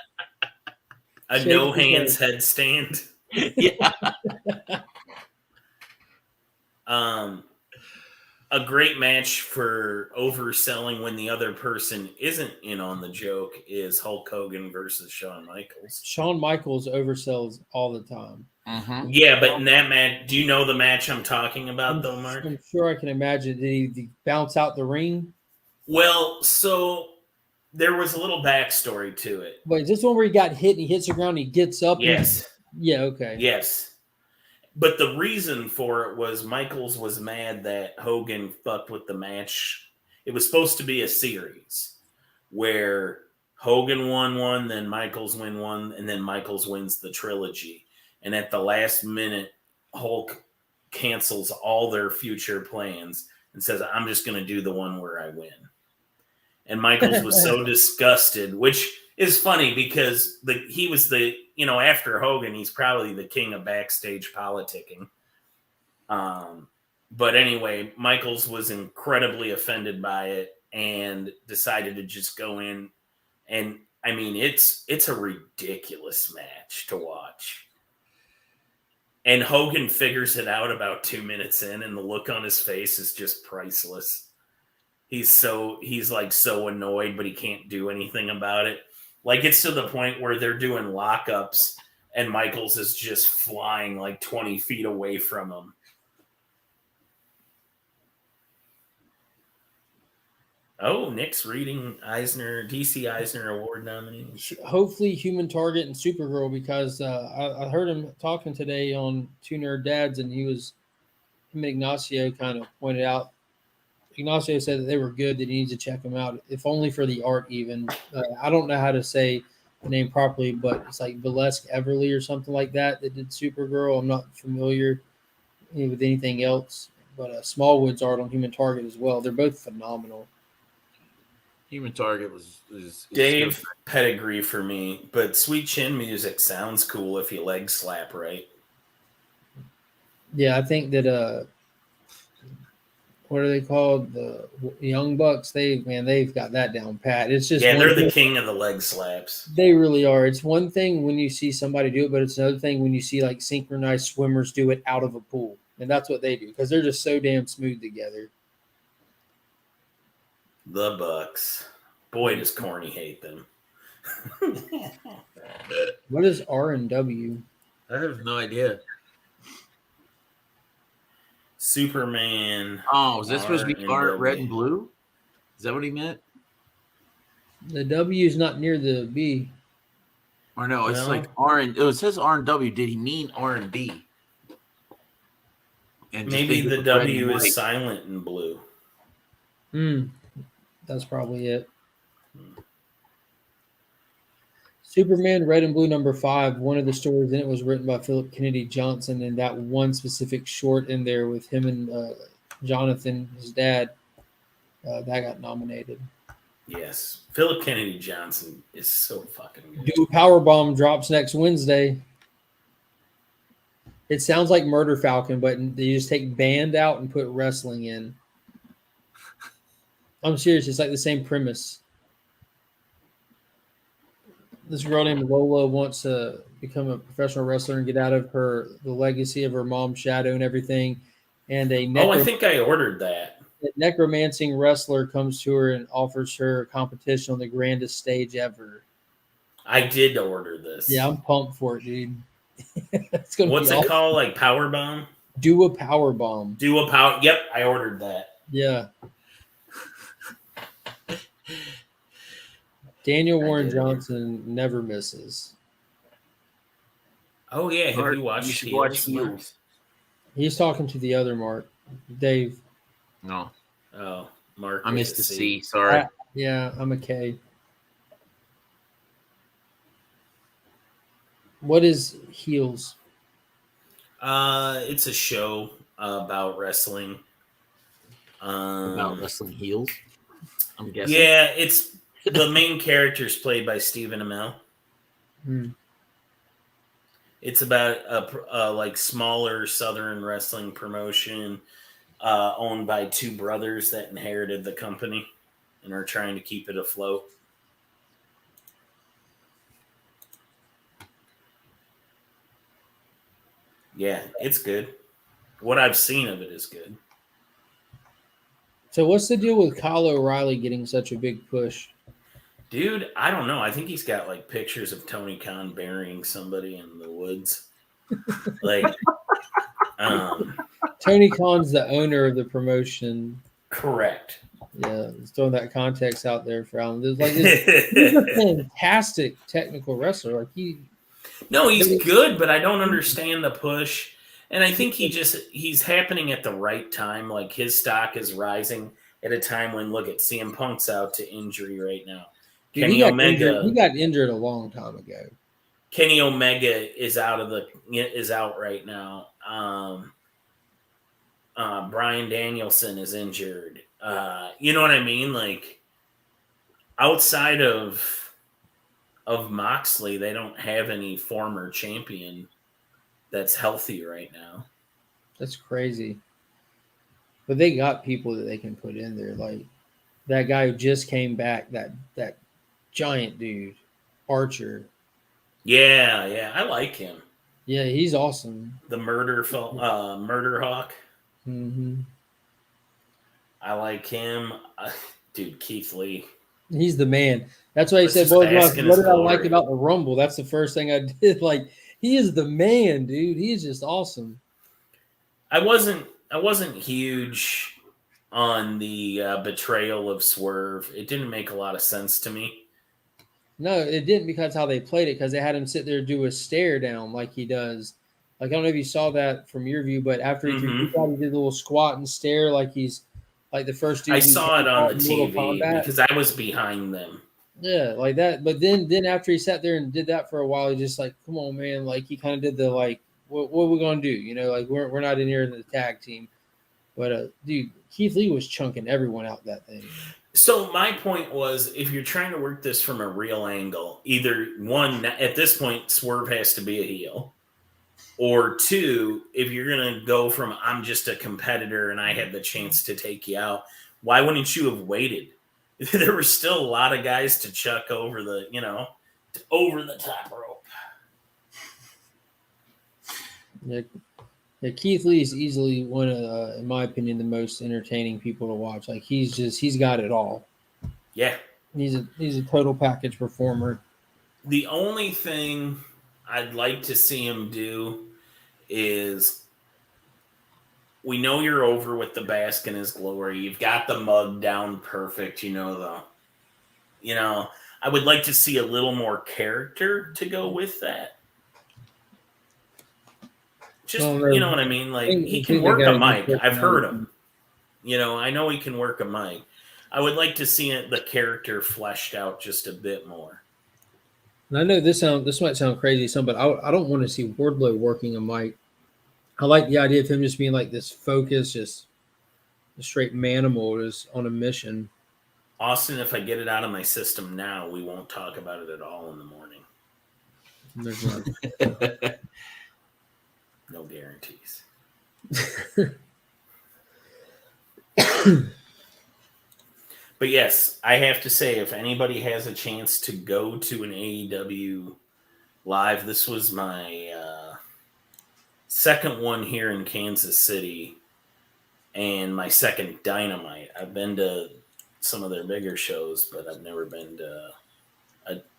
a no hands headstand. Yeah. A great match for overselling when the other person isn't in on the joke is Hulk Hogan versus Shawn Michaels. Shawn Michaels oversells all the time. Mm-hmm. Yeah, but in that match, do you know the match I'm talking about, though, Mark? I'm sure I can imagine. Did he bounce out the ring? Well, so there was a little backstory to it. Wait, is this one where he got hit and he hits the ground and he gets up? Yes. Yeah, okay. Yes. But the reason for it was Michaels was mad that Hogan fucked with the match. It was supposed to be a series where Hogan won one, then Michaels win one, and then Michaels wins the trilogy. And at the last minute, Hulk cancels all their future plans and says, I'm just going to do the one where I win. And Michaels was so disgusted, which is funny because he was after Hogan, he's probably the king of backstage politicking. But anyway, Michaels was incredibly offended by it and decided to just go in. And I mean, it's a ridiculous match to watch. And Hogan figures it out about 2 minutes in, and the look on his face is just priceless. He's like so annoyed, but he can't do anything about it. Like, it's to the point where they're doing lockups and Michaels is just flying like 20 feet away from him. Oh, Nick's reading DC Eisner Award nominees. Hopefully Human Target and Supergirl, because I heard him talking today on Two Nerd Dads, and him and Ignacio kind of pointed out. Ignacio said that they were good, that he needs to check them out, if only for the art even. I don't know how to say the name properly, but it's like Valesque Everly or something like that did Supergirl. I'm not familiar with anything else, but Smallwood's art on Human Target as well. They're both phenomenal. Human Target is Dave pedigree for me, but Sweet Chin music sounds cool if you leg slap right. Yeah, I think that what are they called? The Young Bucks. They've got that down pat. It's just they're the king of the leg slaps. They really are. It's one thing when you see somebody do it, but it's another thing when you see like synchronized swimmers do it out of a pool, and that's what they do because they're just so damn smooth together. The Bucks. Boy, does Corny hate them. What is R&W? I have no idea. Superman. Oh, is that supposed to be red and blue? Is that what he meant? The W is not near the B. Or no, it's like R and it says R and W. Did he mean R and B? And maybe the W is silent in blue. That's probably it. Superman Red and Blue #5. One of the stories in it was written by Philip Kennedy Johnson, and that one specific short in there with him and Jonathan, his dad, that got nominated. Yes, Philip Kennedy Johnson is so fucking good. Do Powerbomb drops next Wednesday. It sounds like Murder Falcon, but you just take band out and put wrestling in. I'm serious. It's like the same premise. This girl named Lola wants to become a professional wrestler and get out of the legacy of her mom's shadow and everything. And I think I ordered that. A necromancing wrestler comes to her and offers her a competition on the grandest stage ever. I did order this. Yeah, I'm pumped for it, dude. What's it called? Like Powerbomb? Do a Powerbomb. Yep, I ordered that. Yeah. Daniel Warren Johnson never misses. Oh yeah, have you watched? You should watch Heels. He's talking to the other Mark, Dave. No. Oh, Mark. I missed the C. Sorry. Yeah, I'm a K. What is Heels? It's a show about wrestling. About wrestling heels, I'm guessing. Yeah, it's the main character is played by Stephen Amell. It's about a like smaller Southern wrestling promotion owned by two brothers that inherited the company and are trying to keep it afloat. Yeah, it's good. What I've seen of it is good. So what's the deal with Kyle O'Reilly getting such a big push? Dude, I don't know. I think he's got like pictures of Tony Khan burying somebody in the woods. Like, Tony Khan's the owner of the promotion. correct. Yeah, just throwing that context out there for Alan. There's like he's a fantastic technical wrestler. Like No, he's good, but I don't understand the push. And I think he's happening at the right time. Like his stock is rising at a time when look at CM Punk's out to injury right now. dude, Kenny Omega he got injured a long time ago. Kenny Omega is out right now. Brian Danielson is injured. You know what I mean? Like outside of Moxley, they don't have any former champion that's healthy right now. That's crazy. But they got people that they can put in there, like that guy who just came back, that giant dude, Archer. Yeah, I like him. Yeah, he's awesome. The Murder Hawk. Mm-hmm. I like him. Dude, Keith Lee. He's the man. That's why he said, just what bask in did his I like glory. about the Rumble? That's the first thing I did. Like, he is the man, dude. He is just awesome. I wasn't huge on the betrayal of Swerve. It didn't make a lot of sense to me. No, it didn't because how they played it, because they had him sit there and do a stare down like he does. Like, I don't know if you saw that from your view, but after he did a little squat and stare like he's like the first dude. I saw it on the TV Kombat. because I was behind them. Yeah, like that. But then after he sat there and did that for a while, he just like, come on, man. Like, he kind of did the like, what are we gonna do? You know, like we're not in here in the tag team. But dude, Keith Lee was chunking everyone out that thing. So my point was, if you're trying to work this from a real angle, either one, at this point, Swerve has to be a heel, or two, if you're gonna go from I'm just a competitor and I had the chance to take you out, why wouldn't you have waited? There were still a lot of guys to chuck over the top rope. Yeah, Keith Lee is easily one of, in my opinion, the most entertaining people to watch. Like he's got it all. Yeah, he's a total package performer. The only thing I'd like to see him do is, we know you're over with the bask in his glory. You've got the mug down perfect. I would like to see a little more character to go with that. Just, you know what I mean? Like, he can work a mic. I've heard him. I know he can work a mic. I would like to see the character fleshed out just a bit more. And I know this might sound crazy, but I don't want to see Wardlow working a mic. I like the idea of him just being like this focused, just a straight manimal, just on a mission. Austin, if I get it out of my system now, we won't talk about it at all in the morning. There's not. No guarantees. But yes, I have to say, if anybody has a chance to go to an AEW live, this was my second one here in Kansas City and my second Dynamite. I've been to some of their bigger shows, but I've never been to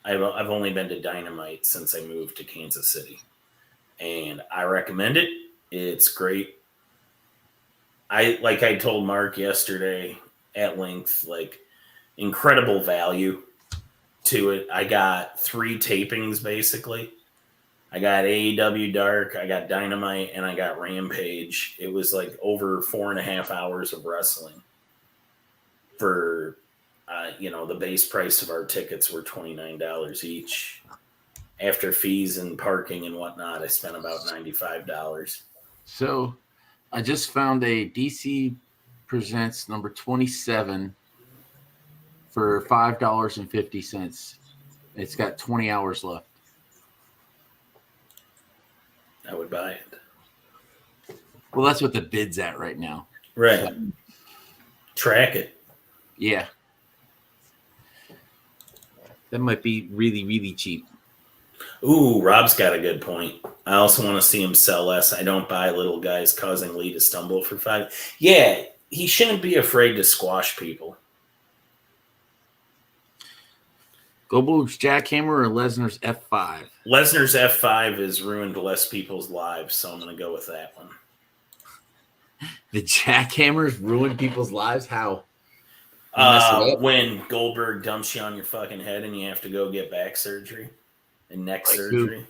I've only been to Dynamite since I moved to Kansas City. And I recommend it. It's great. I told Mark yesterday at length, like, incredible value to it. I got 3 tapings basically. I got AEW Dark, I got Dynamite, and I got Rampage. It was like over 4.5 hours of wrestling. For the base price of our tickets were $29 each. After fees and parking and whatnot, I spent about $95. So I just found a DC Presents number 27 for $5.50. It's got 20 hours left. I would buy it. Well, that's what the bid's at right now. Right. So, track it. Yeah. That might be really, really cheap. Ooh, Rob's got a good point. I also want to see him sell less. I don't buy little guys causing Lee to stumble for 5. Yeah, he shouldn't be afraid to squash people. Goldberg's jackhammer or Lesnar's F5? Lesnar's F5 has ruined less people's lives, so I'm going to go with that one. The jackhammers ruined people's lives? How? When Goldberg dumps you on your fucking head and you have to go get back surgery and neck surgery.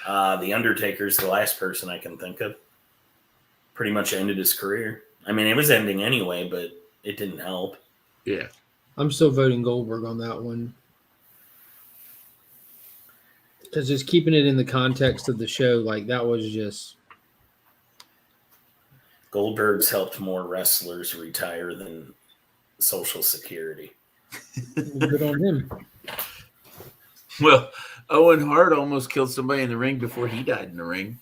The Undertaker's the last person I can think of. Pretty much ended his career. I mean, it was ending anyway, but it didn't help. Yeah. I'm still voting Goldberg on that one. Because just keeping it in the context of the show, like that was just... Goldberg's helped more wrestlers retire than Social Security. Good on him. Well, Owen Hart almost killed somebody in the ring before he died in the ring.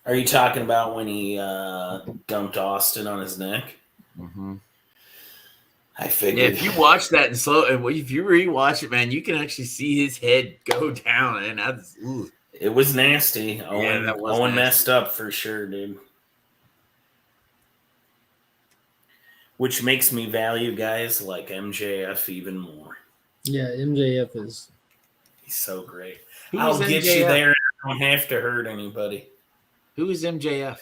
Are you talking about when he dumped Austin on his neck? Mm-hmm. I figured. Yeah, if you watch that in slow, and if you rewatch it, man, you can actually see his head go down, and that's it was nasty. Owen nasty. Messed up for sure, dude. Which makes me value guys like MJF even more. Yeah, MJF is... He's so great. Who I'll is get MJF? you there. I don't have to hurt anybody. Who is MJF?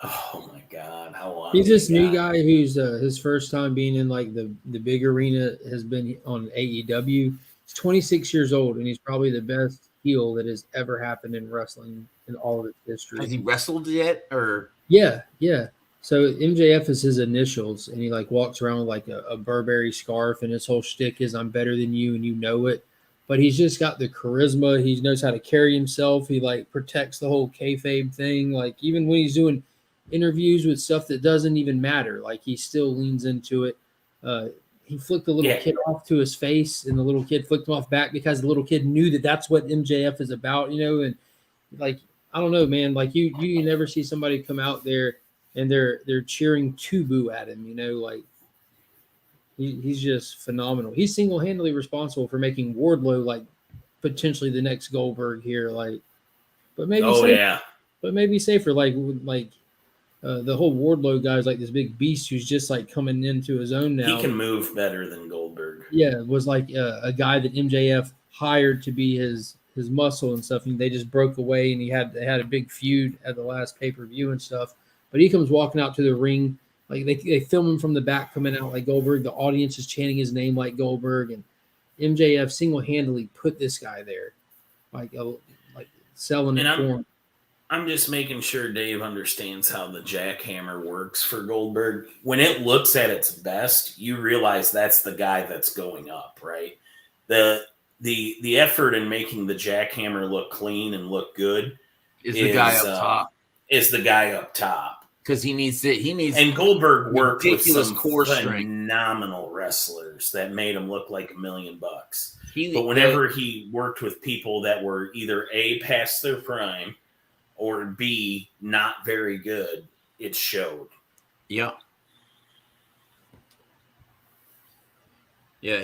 Oh my God! How long? He's this new guy who's his first time being in like the big arena has been on AEW. He's 26 years old, and he's probably the best heel that has ever happened in wrestling in all of its history. Has he wrestled yet? Or Yeah. So MJF is his initials, and he like walks around with like a Burberry scarf, and his whole shtick is "I'm better than you, and you know it." But he's just got the charisma. He knows how to carry himself. He like protects the whole kayfabe thing. Like even when he's doing interviews with stuff that doesn't even matter, like he still leans into it. He flicked the little kid off to his face, and the little kid flicked him off back because the little kid knew that that's what MJF is about, you know. And like I don't know, man. Like you never see somebody come out there and they're cheering to boo at him, you know. Like he's just phenomenal. He's single-handedly responsible for making Wardlow like potentially the next Goldberg here. Like, but maybe safer. Like the whole Wardlow guy is like this big beast who's just like coming into his own now. He can move better than Goldberg. Yeah, was like a guy that MJF hired to be his muscle and stuff, and they just broke away, and they had a big feud at the last pay-per-view and stuff. But he comes walking out to the ring, like they film him from the back coming out like Goldberg. The audience is chanting his name like Goldberg, and MJF single-handedly put this guy there, like selling it for him. I'm just making sure Dave understands how the jackhammer works for Goldberg. When it looks at its best, you realize that's the guy that's going up, right? The effort in making the jackhammer look clean and look good is the guy up top. Is the guy up top. Because he needs and Goldberg worked with some core phenomenal wrestlers that made him look like $1 million. But whenever he worked with people that were either A, past their prime, or B, not very good, it showed. Yeah. Yeah,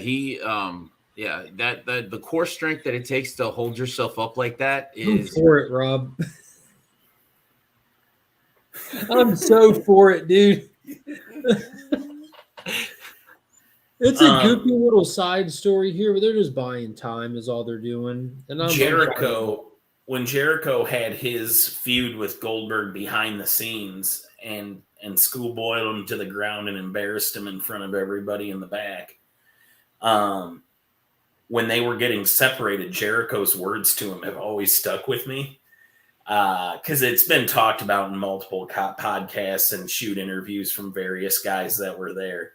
the core strength that it takes to hold yourself up like that is... I'm for it, Rob. I'm so for it, dude. It's a goofy little side story here, but they're just buying time is all they're doing. And when Jericho had his feud with Goldberg behind the scenes and schoolboyed him to the ground and embarrassed him in front of everybody in the back, when they were getting separated, Jericho's words to him have always stuck with me. Because it's been talked about in multiple podcasts and shoot interviews from various guys that were there.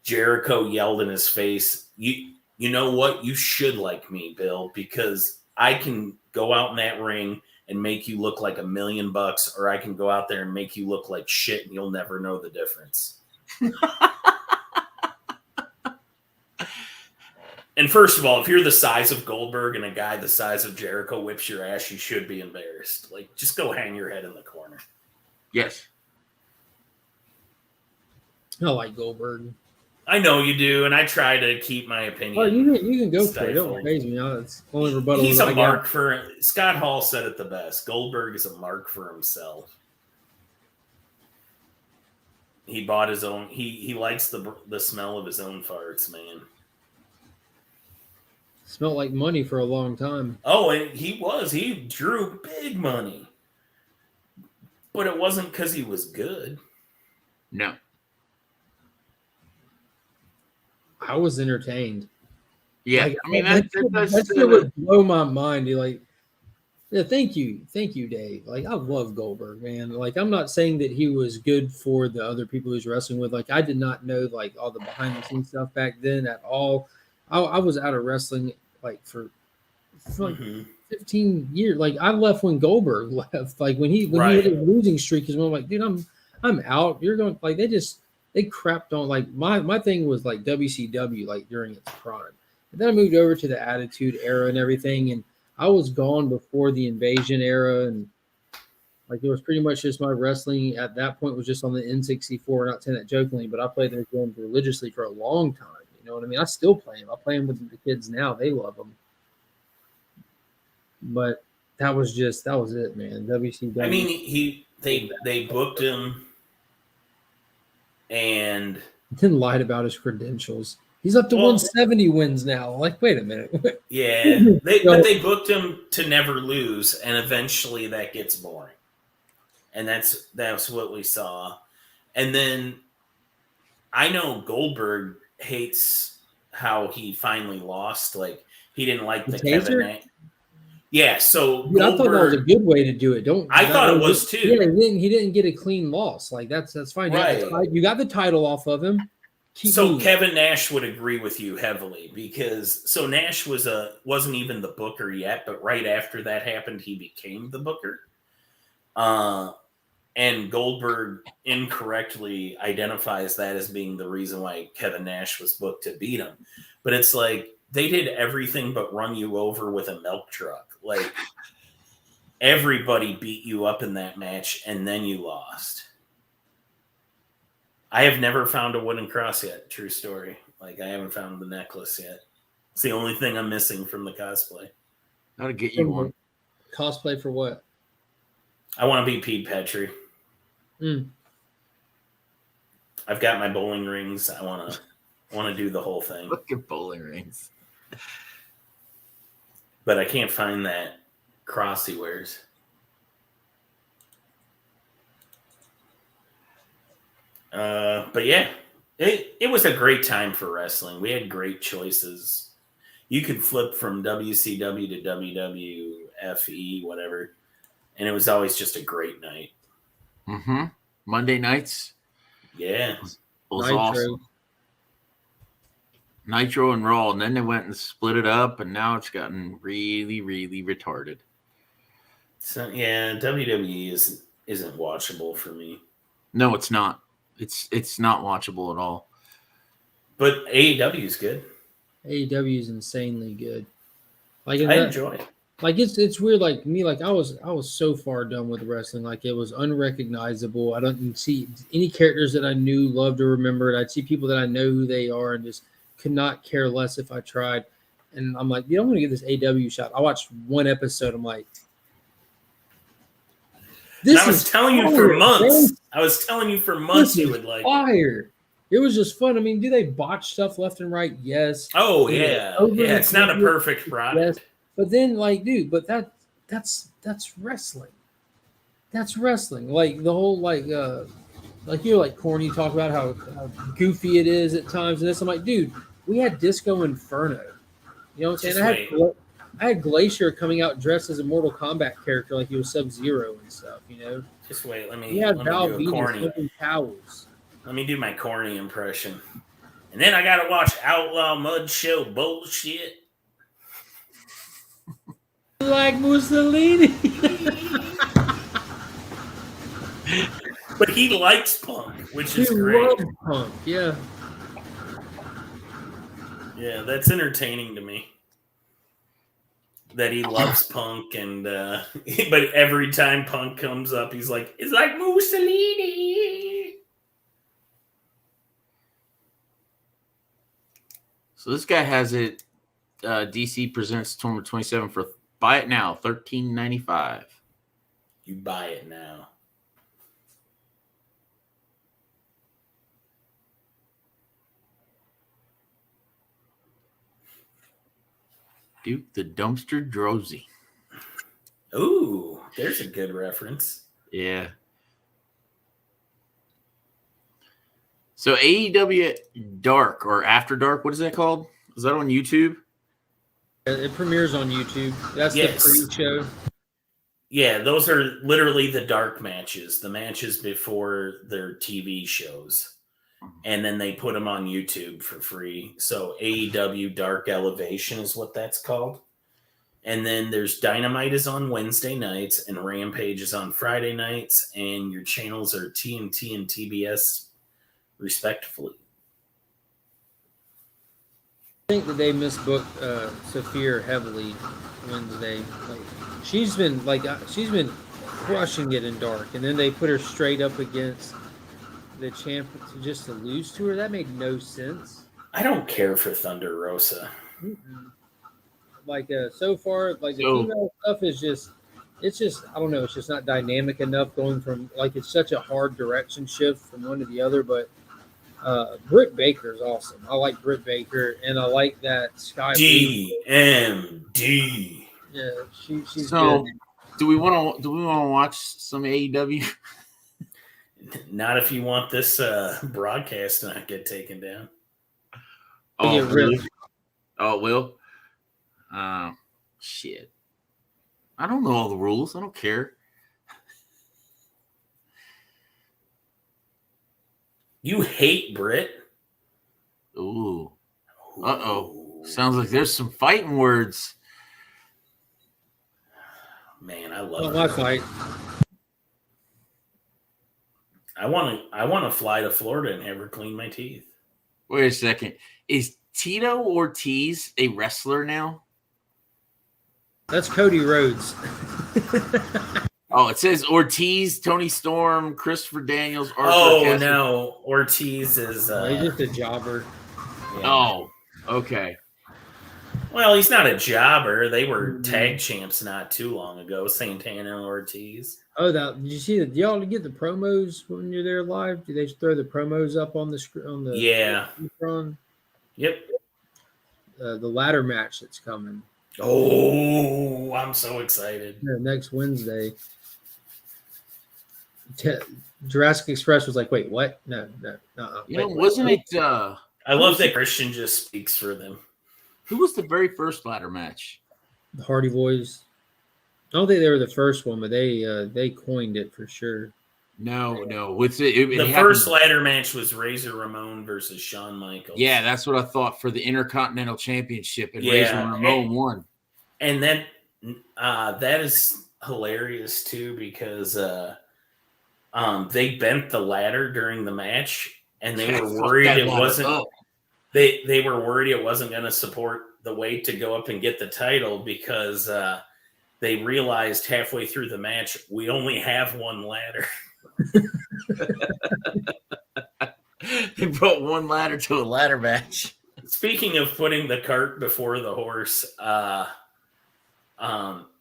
Jericho yelled in his face, you know what? You should like me, Bill, because I can go out in that ring and make you look like $1 million, or I can go out there and make you look like shit and you'll never know the difference. And first of all, if you're the size of Goldberg and a guy the size of Jericho whips your ass, you should be embarrassed. Like, just go hang your head in the corner. Yes. I like Goldberg. I know you do, and I try to keep my opinion. Oh, you can go for it. Don't stifled. phase me. It's the only rebuttal. He's that a I mark got. for Scott Hall said it the best. Goldberg is a mark for himself. He bought his own. He likes the smell of his own farts, man. Smelled like money for a long time. Oh, and he drew big money, but it wasn't because he was good. No. I was entertained. Yeah, Like, I mean that shit would blow my mind. You're like, yeah, thank you, Dave. Like, I love Goldberg, man. Like, I'm not saying that he was good for the other people he was wrestling with. Like, I did not know like all the behind the scenes stuff back then at all. I was out of wrestling like for like 15 years. Like, I left when Goldberg left. Like when he had a losing streak, because I'm like, dude, I'm out. You're going like they crapped on like my thing was like WCW like during its prime. And then I moved over to the Attitude Era and everything, and I was gone before the Invasion era, and like it was pretty much just my wrestling at that point was just on the N64. Not saying that jokingly, but I played those games religiously for a long time. You know what I mean? I still play them. I play them with the kids now. They love them. But that was it, man. WCW. I mean, they booked him, and then lied about his credentials. He's up to 170 wins now. Like, wait a minute. Yeah, but they booked him to never lose, and eventually that gets boring. And that's what we saw. And then I know Goldberg hates how he finally lost. Like, he didn't like the Kevin Nash. Yeah, so dude, I thought that was a good way to do it. I thought it was too. Yeah, he didn't get a clean loss. Like that's fine. Right. You got the title off of him. Kevin Nash would agree with you heavily because Nash wasn't even the booker yet, but right after that happened, he became the booker. And Goldberg incorrectly identifies that as being the reason why Kevin Nash was booked to beat him. But it's like they did everything but run you over with a milk truck. Like everybody beat you up in that match, and then you lost. I have never found a wooden cross yet. True story. Like, I haven't found the necklace yet. It's the only thing I'm missing from the cosplay. Gotta get you one. Cosplay for what? I want to be Pete Petrie. I've got my bowling rings. I want to do the whole thing. Look at bowling rings. But I can't find that cross he wears. But yeah, it was a great time for wrestling. We had great choices. You could flip from WCW to WWFE, whatever, and it was always just a great night. Mm-hmm. Monday nights. Yeah. It was awesome. Nitro and Raw, and then they went and split it up, and now it's gotten really, really retarded. So yeah, WWE isn't watchable for me. No, it's not. It's not watchable at all. But AEW is good. AEW is insanely good. Like I enjoy it. Like it's weird. Like me, like I was so far done with wrestling. Like it was unrecognizable. I don't see any characters that I knew, loved, or remembered. I'd see people that I know who they are, and just could not care less if I tried. And I'm like, yeah, I'm gonna give this AEW shot. I watched one episode. I'm like, I was telling you for months. I was telling you for months you would like fire. It was just fun. I mean, do they botch stuff left and right? Yes. Oh yeah. Yeah, it's not a perfect product. Yes. But then, like, dude, but that's wrestling. That's wrestling. Like the whole like you're like corny talk about how goofy it is at times and this. I'm like, dude, we had Disco Inferno. You know what I'm saying? I had Glacier coming out dressed as a Mortal Kombat character, like he was Sub-Zero and stuff. You know. Just wait. Let me do a corny. Towels. Let me do my corny impression. And then I gotta watch Outlaw Mud Show bullshit. Like Mussolini. But he likes Punk, which is great. Punk, yeah. Yeah, that's entertaining to me. That he loves Punk, and but every time Punk comes up, he's like, "It's like Mussolini." So this guy has it. DC presents tournament 27 for buy it now, $13.95. You buy it now. Duke the Dumpster Drozy. Ooh, there's a good reference. Yeah. So AEW Dark or After Dark, what is that called? Is that on YouTube? It premieres on YouTube. That's Yes. the pre-show. Yeah, those are literally the dark matches, the matches before their TV shows. And then they put them on YouTube for free. So AEW Dark Elevation is what that's called. And then there's Dynamite is on Wednesday nights and Rampage is on Friday nights. And your channels are TNT and TBS respectively. I think that they misbooked Saphir heavily when she's been crushing it in Dark, and then they put her straight up against the champ just to lose to her. That made no sense. I don't care for Thunder Rosa. So far, the female stuff is just I don't know, it's just not dynamic enough going from it's such a hard direction shift from one to the other. But Britt Baker is awesome. I like Britt Baker, and I like that Sky DMD. Yeah, she's so good. Do we want to watch some AEW? Not if you want this broadcast to not get taken down. Oh, really? Oh, it will? Shit. I don't know all the rules. I don't care. You hate Britt? Ooh. Uh-oh. Sounds like there's some fighting words. Man, I love my fight. I want to fly to Florida and have her clean my teeth. Wait a second. Is Tito Ortiz a wrestler now? That's Cody Rhodes. Oh, it says Ortiz, Tony Storm, Christopher Daniels, Arthur Cassidy. No. Ortiz is... he's just a jobber. Yeah. Oh, okay. Well, he's not a jobber. They were tag champs not too long ago, Santana and Ortiz. Oh, did you see that? Do y'all get the promos when you're there live? Do they throw the promos up on the screen? On the Yep. The ladder match that's coming. Oh, I'm so excited. Yeah, next Wednesday. Jurassic Express was like, wait, what? No. Wasn't it? I love that Christian just speaks for them. Who was the very first ladder match? The Hardy Boys. I don't think they were the first one, but they coined it for sure. No. The first ladder match was Razor Ramon versus Shawn Michaels. Yeah, that's what I thought for the Intercontinental Championship, and Razor Ramon won. And then that is hilarious too because they bent the ladder during the match, and they were worried it wasn't. They were worried it wasn't going to support the weight to go up and get the title because they realized halfway through the match we only have one ladder. They brought one ladder to a ladder match. Speaking of putting the cart before the horse,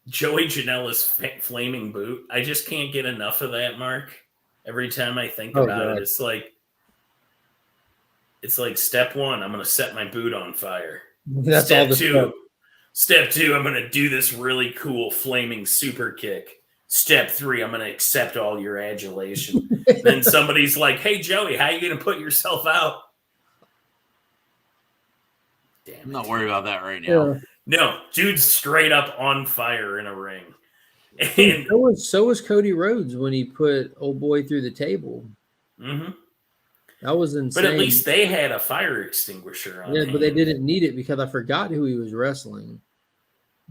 Joey Janela's flaming boot. I just can't get enough of that, Mark. Every time I think about it, it's like step one, I'm going to set my boot on fire. That's step all the two. Step two, I'm going to do this really cool flaming super kick. Step three, I'm going to accept all your adulation. Then somebody's like, hey, Joey, how are you going to put yourself out? Damn it. I'm not worried about that right now. Yeah. No, dude's straight up on fire in a ring. And so was Cody Rhodes when he put old boy through the table. Mm-hmm. That was insane. But at least they had a fire extinguisher on. Yeah, but they didn't need it because I forgot who he was wrestling.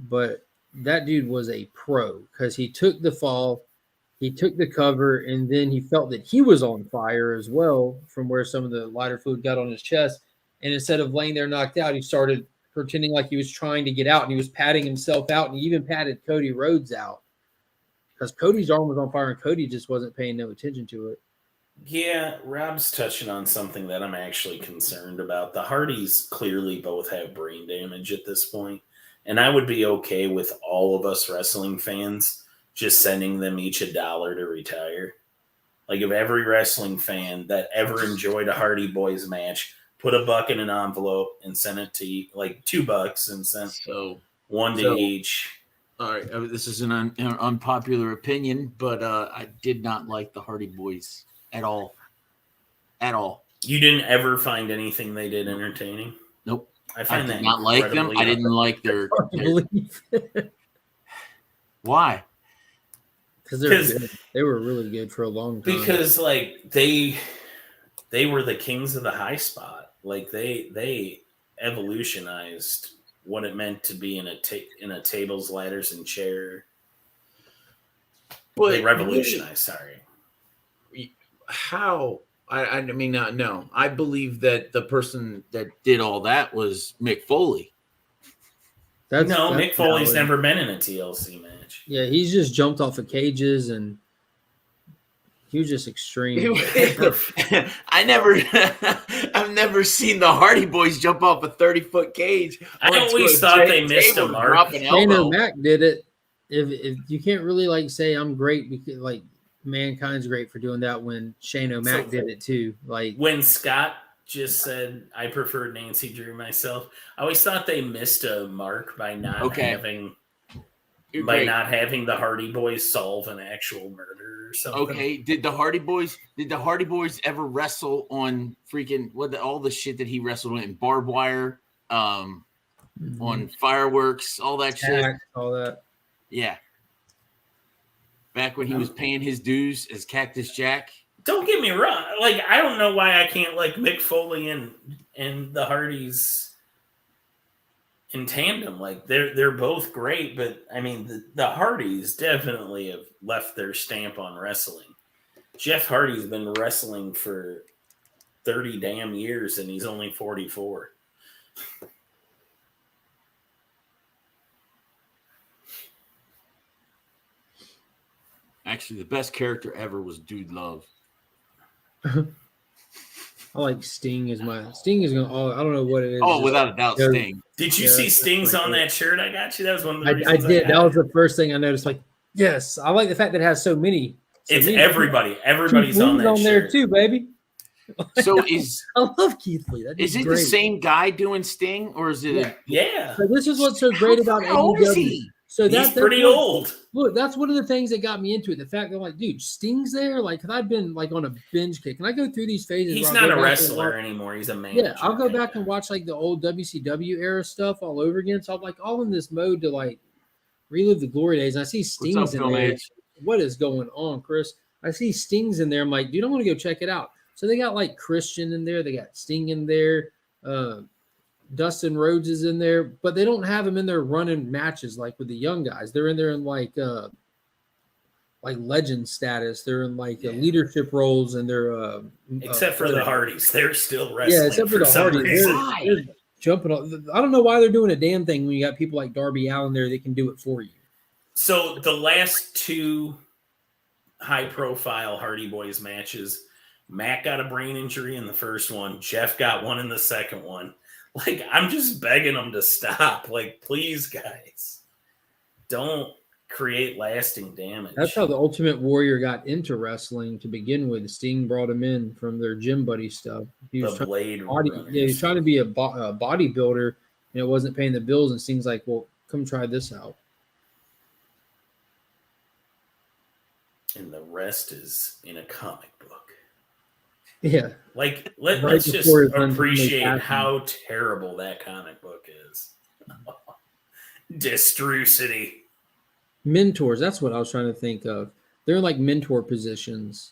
But that dude was a pro because he took the fall, he took the cover, and then he felt that he was on fire as well from where some of the lighter fluid got on his chest. And instead of laying there knocked out, he started pretending like he was trying to get out, and he was patting himself out, and he even patted Cody Rhodes out because Cody's arm was on fire, and Cody just wasn't paying no attention to it. Yeah, Rob's touching on something that I'm actually concerned about. The Hardys clearly both have brain damage at this point, and I would be okay with all of us wrestling fans just sending them each $1 to retire. Like if every wrestling fan that ever enjoyed a Hardy Boys match put $1 in an envelope and sent it to like $2 and sent one to each. All right, this is an unpopular opinion, but I did not like the Hardy Boys at all. At all. You didn't ever find anything they did entertaining? Nope. I find did that not like them. I didn't like their Why? Because they were really good for a long time. Because like they were the kings of the high spot. Like they evolutionized what it meant to be in a tables, ladders, and chair. But they revolutionized. Sorry. How? I mean, no. I believe that the person that did all that was Mick Foley. Mick Foley's never been in a TLC match. Yeah, he's just jumped off of cages and he was just extreme. I've never seen the Hardy Boys jump off a 30-foot cage. I always thought they missed a mark. Shane O'Mac did it. If you can't really like say I'm great because like Mankind's great for doing that when Shane O'Mac did it too. Like when Scott just said I prefer Nancy Drew myself, I always thought they missed a mark by not having the Hardy Boys solve an actual murder or something. Okay, did the Hardy Boys ever wrestle on freaking all the shit that he wrestled in barbed wire, on fireworks, all that shit, all that? Yeah. Back when he was paying his dues as Cactus Jack. Don't get me wrong. Like, I don't know why I can't like Mick Foley and the Hardys in tandem. Like, they're both great, but I mean, the Hardys definitely have left their stamp on wrestling. Jeff Hardy's been wrestling for 30 damn years, and he's only 44. Actually, the best character ever was Dude Love. I like Sting is my Sting is gonna. I don't know what it is. Oh, without a doubt, Sting. Did you see Sting's on that shirt I got you? That was one of the reasons I did. That was the first thing I noticed. Like, yes, I like the fact that it has so many. It's everybody. Everybody's on that shirt. There too, baby. So I love Keith Lee. Is it great. The same guy doing Sting, or is it? Yeah. So this is what's so great about AEW. So he's pretty old. Look, that's one of the things that got me into it. The fact that, like, dude, Sting's there. Like, I've been like on a binge kick, and I go through these phases. He's not a wrestler anymore. He's a manager. Yeah, I'll go back and watch like the old WCW era stuff all over again. So I'm like all in this mode to like relive the glory days. And I see Sting's in there. What is going on, Chris? I see Sting's in there. I'm like, dude, I want to go check it out. So they got like Christian in there. They got Sting in there. Dustin Rhodes is in there, but they don't have him in there running matches like with the young guys. They're in there in like legend status. They're in like leadership roles, and they're except for the Hardys, they're still wrestling. Yeah, except for the Hardys, they're jumping on. I don't know why they're doing a damn thing when you got people like Darby Allin there that can do it for you. So the last two high-profile Hardy Boys matches, Matt got a brain injury in the first one. Jeff got one in the second one. Like, I'm just begging them to stop. Like, please, guys, don't create lasting damage. That's how the Ultimate Warrior got into wrestling to begin with. Sting brought him in from their gym buddy stuff. He was he was trying to be a bodybuilder, and it wasn't paying the bills. And Sting's like, well, come try this out. And the rest is in a comic book. Yeah. Like, let's just appreciate how terrible that comic book is. Destrucity. Mentors. That's what I was trying to think of. They're in like mentor positions.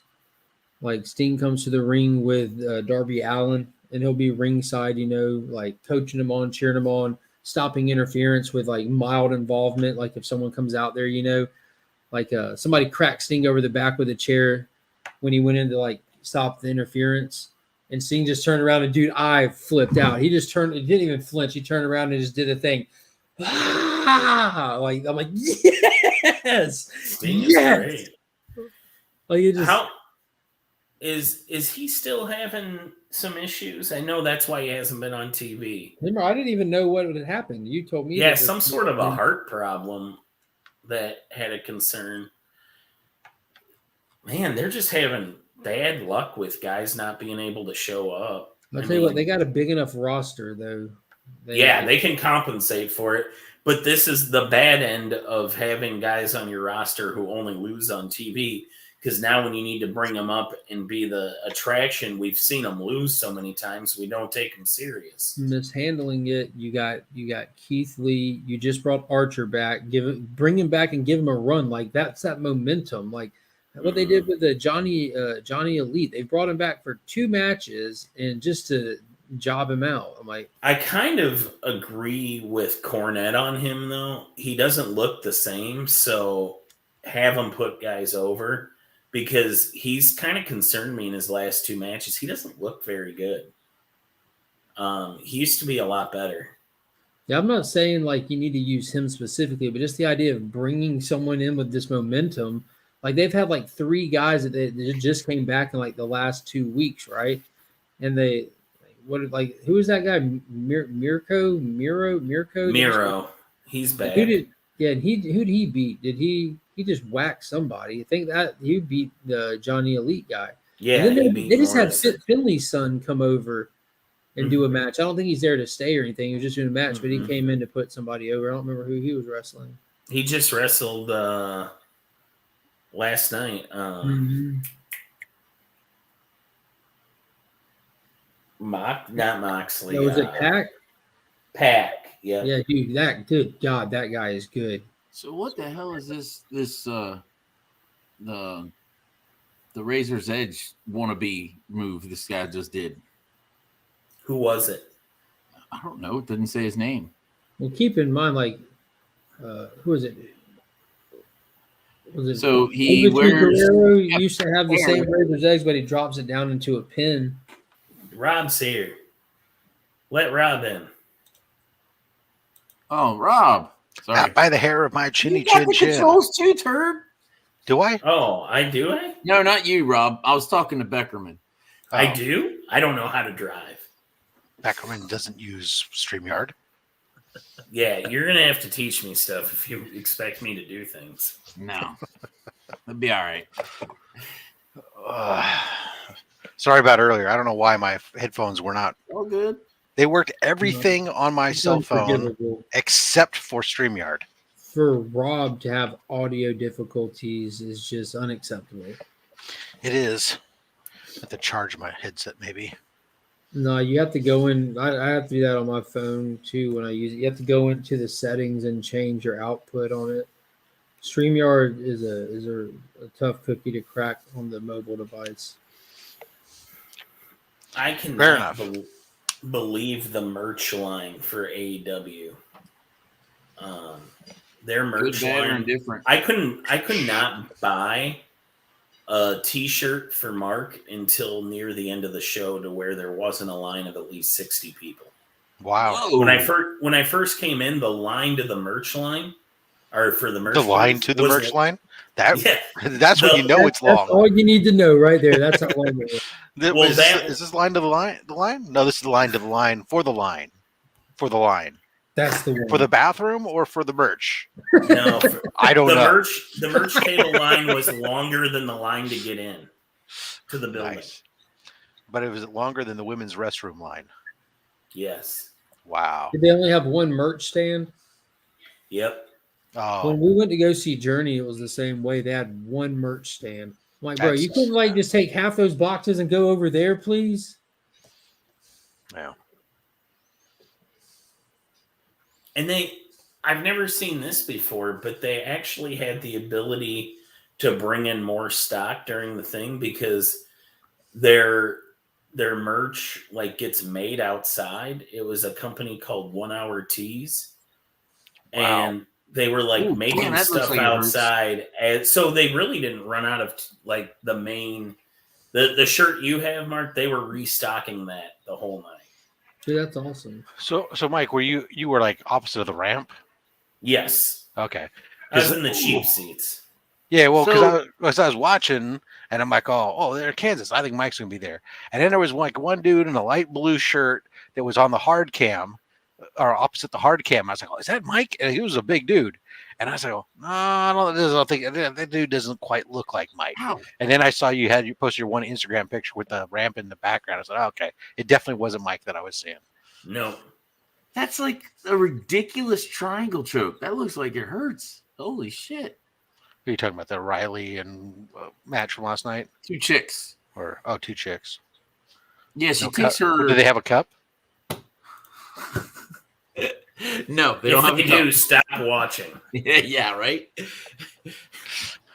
Like Sting comes to the ring with Darby Allin, and he'll be ringside, like coaching him on, cheering him on, stopping interference with like mild involvement. Like if someone comes out there, like somebody cracked Sting over the back with a chair when he went into like stop the interference, and Sting just turned around and dude, I flipped out. He just turned, he didn't even flinch. He turned around and just did a thing. Like I'm like, yes, Sting is great. Like it just Is he still having some issues? I know that's why he hasn't been on TV. Remember, I didn't even know what had happened. You told me. Yeah, that some sort of a heart problem that had a concern. Man, they're just having bad luck with guys not being able to show up. I'll tell you what, they got a big enough roster, though. They can compensate for it. But this is the bad end of having guys on your roster who only lose on TV. Because now when you need to bring them up and be the attraction, we've seen them lose so many times, we don't take them serious. Mishandling it. You got Keith Lee. You just brought Archer back. Bring him back and give him a run. Like that's that momentum. Like what they did with the Johnny Elite. They brought him back for 2 matches and just to job him out. I'm like, I kind of agree with Cornette on him though. He doesn't look the same, so have him put guys over. Because he's kind of concerned me in his last 2 matches. He doesn't look very good. He used to be a lot better. Yeah, I'm not saying like you need to use him specifically, but just the idea of bringing someone in with this momentum. Like they've had like 3 guys that just came back in like the last 2 weeks, right? And who is that guy? Miro. He's back. Who did he beat? Did he just whacked somebody? I think that he beat the Johnny Elite guy. Yeah, and then they just had Finley's son come over and do a match. I don't think he's there to stay or anything. He was just doing a match, but he came in to put somebody over. I don't remember who he was wrestling. He just wrestled last night. Not Moxley. Was it Pac? Pac. Yeah. Yeah, dude. Good God, that guy is good. So what the hell is this the Razor's Edge wannabe move this guy just did? Who was it? I don't know. It didn't say his name. Well, keep in mind, like, who is it? Was it so he wears. Guerrero used to have the same Razor's Edge, but he drops it down into a pin. Rob's here. Let Rob in. Oh, Rob. Sorry. Not by the hair of my chinny you got chin the chin. controls too, turd. Do I? Oh, I do. No, not you, Rob. I was talking to Beckerman. Oh. I do. I don't know how to drive. Beckerman doesn't use StreamYard. Yeah, you're gonna have to teach me stuff if you expect me to do things. No, it'll be all right. Sorry about earlier. I don't know why my headphones were not. All good. They worked everything on my cell phone except for StreamYard. For Rob to have audio difficulties is just unacceptable. It is. I have to charge my headset, maybe. No, you have to go in. I have to do that on my phone too when I use it. You have to go into the settings and change your output on it. StreamYard is a tough cookie to crack on the mobile device. I cannot believe the merch line for AEW. Their merch line. Different. I could not buy a T-shirt for Mark until near the end of the show, to where there wasn't a line of at least 60 people. Wow! Whoa. When I first came in, the line to the merch line, or for the merch, merch line. That's when you know it's long. That's all you need to know right there. That's how long it is. Is this line to the line? The line? No, this is the line to the line for the line. For the line. That's the one. For the bathroom or for the merch? No, I don't know. The merch table line was longer than the line to get in to the building. Nice. But it was longer than the women's restroom line. Yes. Wow. Did they only have one merch stand? Yep. Oh. When we went to go see Journey, it was the same way. They had one merch stand. I'm like, bro, you couldn't like just take half those boxes and go over there, please? Yeah. And I've never seen this before, but they actually had the ability to bring in more stock during the thing, because their merch like gets made outside. It was a company called 1 Hour Tees. Wow. And they were like making stuff outside. And so they really didn't run out of like the main, the shirt you have, Mark, they were restocking that the whole night. Dude, that's awesome. So Mike, were you were like opposite of the ramp? Yes. Okay. I was in the cheap seats. Yeah, well, So- because I was watching, and I'm like, oh, they're in Kansas. I think Mike's gonna be there. And then there was like one dude in a light blue shirt that was on the hard cam, or opposite the hard cam. I was like, oh, is that Mike? And he was a big dude. And I was like, oh, no, I don't think that dude doesn't quite look like Mike. Ow. And then I saw you posted your one Instagram picture with the ramp in the background. I said, oh, okay, it definitely wasn't Mike that I was seeing. No. That's like a ridiculous triangle choke. That looks like it hurts. Holy shit. Who are you talking about? The Riley and match from last night? 2 chicks. Or, two chicks. Yeah, she No takes cup? her. Do they have a cup? No, they If don't have they a cup. do, stop watching. Yeah, right.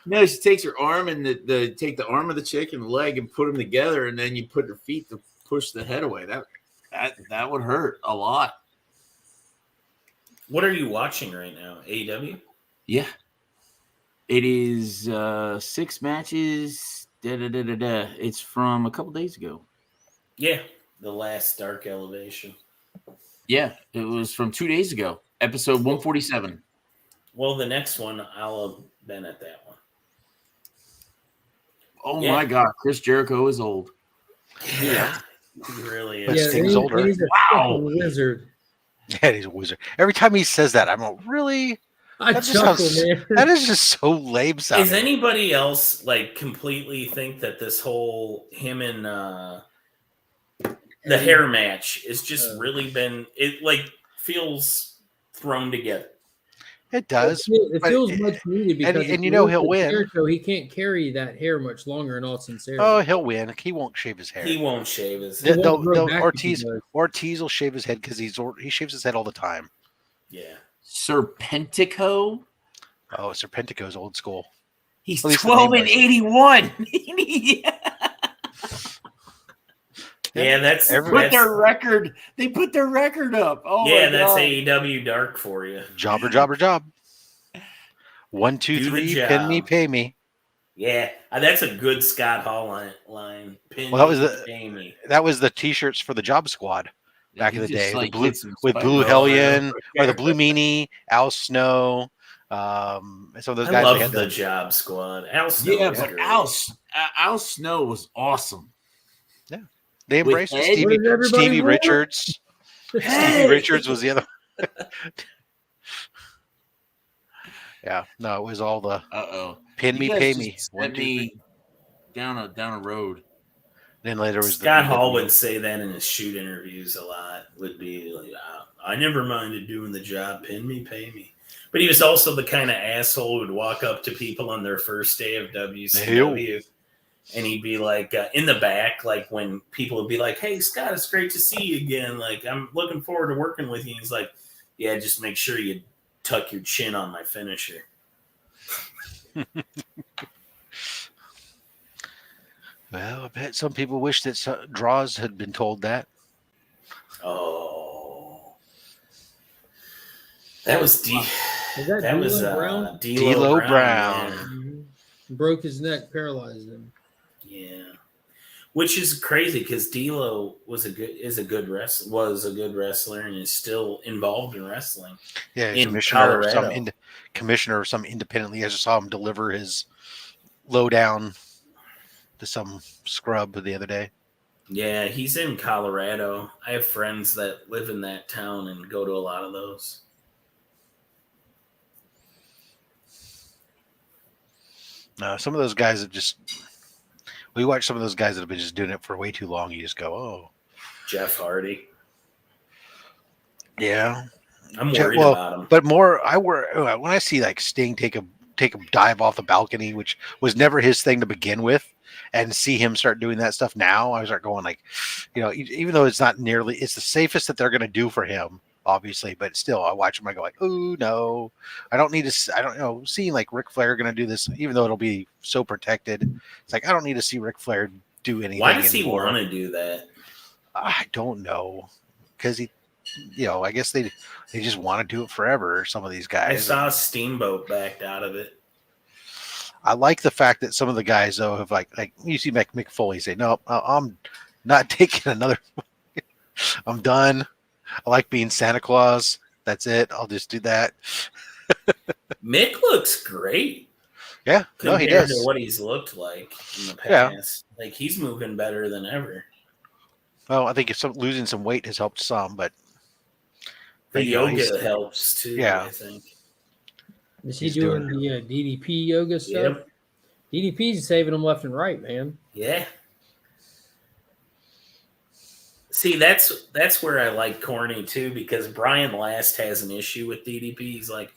No, she takes her arm and take the arm of the chick and the leg and put them together, and then you put her feet to push the head away. That would hurt a lot. What are you watching right now? AEW? Yeah, it is 6 matches. It's from a couple days ago. Yeah, the last Dark Elevation. Yeah, it was from 2 days ago. Episode 147. Well, the next one, I'll have been at that one. Oh Yeah. my God, Chris Jericho is old. Yeah, he really But is. Yeah, Sting's older. he's a Wow. fucking wizard. Yeah, he's a wizard. Every time he says that, I'm like, really? I That just chuckle, sounds- man. That is just so lame sounding. Does anybody else like completely think that this whole him and the hair match is just really been it like feels thrown together? It does. It but feels it- much needed because and if you know look he'll at win. Jericho, he can't carry that hair much longer. In all sincerity, Oh, he'll win. He won't shave his hair. He won't shave his It head. won't grow back if he Ortiz does. will shave his head because he shaves his head all the time. Yeah. Serpentico. Oh, Serpentico's old school. He's At least the 12 name and was. 81. Yeah, that's Every- Put that's- their record. They put their record up. Oh yeah, my that's God. AEW Dark for you. Job. 1, 2, Do the 3. job. Pin me, pay me. Yeah, that's a good Scott Hall line. Pin Well, that was me, the- pay me. That was the T-shirts for the Job Squad back He in the just, day. like, the blue hits him with spike. Blue Oh, Hellion yeah. or the Blue Meanie, Al Snow. Some of those I guys. love they had the Job Squad. Al Snow Yeah, was but great. Al Snow was awesome. They with embraced it. Ed. What does everybody Stevie want? Richards. Hey! Stevie Richards was the other. Yeah, no, it was all the Uh-oh. pin You me, guys pay just me. sent 1, 2, 3. me down a road. Then later was Scott the Hall would say that in his shoot interviews a lot. Would be like, I never minded doing the job. Pin me, pay me. But he was also the kind of asshole who would walk up to people on their first day of WCW. And he'd be like, in the back, like when people would be like, hey, Scott, it's great to see you again. Like, I'm looking forward to working with you. He's like, yeah, just make sure you tuck your chin on my finisher. Well, I bet some people wish that Draws had been told that. Oh. That was Is that that was D'Lo Brown? D'Lo Brown. Yeah. Mhm. Broke his neck, paralyzed him. Yeah, which is crazy because D'Lo was a good wrestler and is still involved in wrestling. Yeah, In commissioner of Colorado. commissioner of some independently. I just saw him deliver his lowdown to some scrub the other day. Yeah, he's in Colorado. I have friends that live in that town and go to a lot of those. Some of those guys have just. We watch some of those guys that have been just doing it for way too long. You just go, oh, Jeff Hardy. yeah. I'm worried Well, about him. But more, when I see like Sting take a dive off the balcony, which was never his thing to begin with, and see him start doing that stuff now, I start going like, even though it's not nearly, it's the safest that they're going to do for him, obviously, but still, I watch him, I go like, oh no, I don't need to. I don't know, seeing like Ric Flair going to do this, even though it'll be so protected. It's like I don't need to see Ric Flair do anything. Why does he anymore. want to do that? I don't know, because he, I guess they just want to do it forever. Some of these I guys. saw Steamboat backed out of it. I like the fact that some of the guys though have like you see Mick Foley say, "No, I'm not taking another. I'm done. I like being Santa Claus. That's it. I'll just do that." Mick looks great. Yeah, no, he compared does. to what he's looked like in the Yeah. past. Like he's moving better than ever. Well, I think losing some weight has helped some, but The you know, yoga helps too, Yeah. I think. Is he He's doing doing the DDP yoga stuff? Yep. DDP's saving him left and right, man. Yeah. See, that's where I like Corny too, because Brian Last has an issue with DDP. He's like,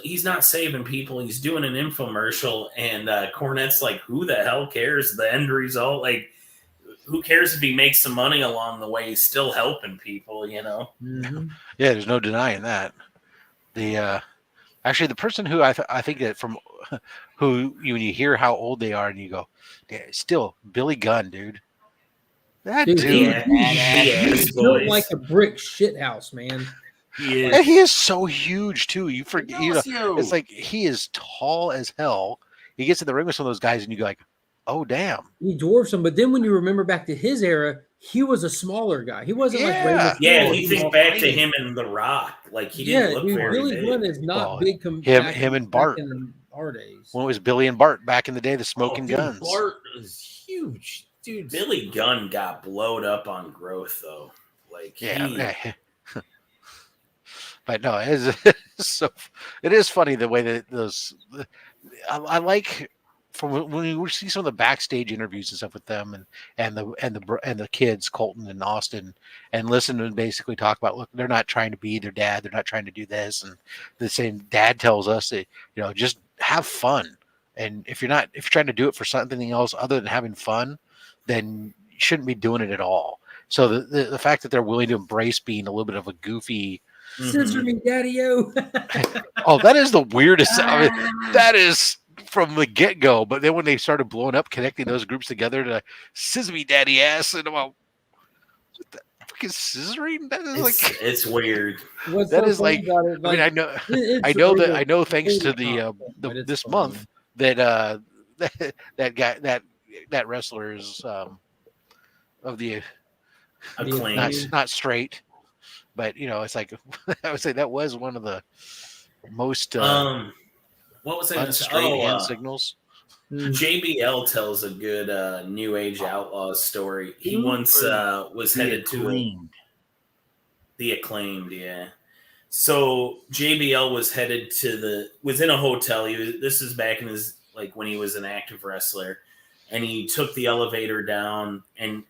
he's not saving people. He's doing an infomercial, and Cornette's like, who the hell cares? The end result, like, who cares if he makes some money along the way? He's still helping people, you know. Mm-hmm. Yeah, there's no denying that. The actually the person who I think that from who when you hear how old they are and you go, yeah, still Billy Gunn, dude. That Dude, dude, Yeah, he's built like a brick shithouse, man. He and is. he is so huge too. You forget, you know, Ignacio. it's like he is tall as hell. He gets in the ring with some of those guys, and you go like, oh damn. He dwarfs him, but then when you remember back to his era, he was a smaller guy. He wasn't like Rey Yeah. Mysterio. Yeah, He you was think all back to tiny. him and The Rock, like he Yeah, didn't look dude, very Billy big. Gunn is not Well, big. him and Bart. back in our days. When it was Billy and Bart back in the day, the Smoking Dude, Guns. Bart is huge, dude. Billy Gunn got blowed up on growth though. Like Yeah. But no, it is funny the way that those. I like from when we see some of the backstage interviews and stuff with them and the kids Colton and Austin and listen to them basically talk about, look, they're not trying to be their dad, they're not trying to do this, and the same dad tells us that, you know, just have fun, and if you're trying to do it for something else other than having fun, then you shouldn't be doing it at all. So the fact that they're willing to embrace being a little bit of a goofy. Scissor me, daddy-o. Oh, that is the weirdest. I mean, that is from the get-go. But then when they started blowing up, connecting those groups together to scissor me, daddy ass, and I'm like, what the fucking scissoring? That is it's weird. What's that so is funny like. about it, I mean, I know, it's I know. Thanks to over the top, but it's this funny. month that that guy that wrestler is of the Acclaim. not straight, but you know, it's like I would say that was one of the most What was I going to say? unstraight hand signals. JBL tells a good New Age Outlaws story. He once was headed to the Acclaimed, yeah. So JBL was headed was in a hotel. This is back in his, like, when he was an active wrestler, and he took the elevator down, and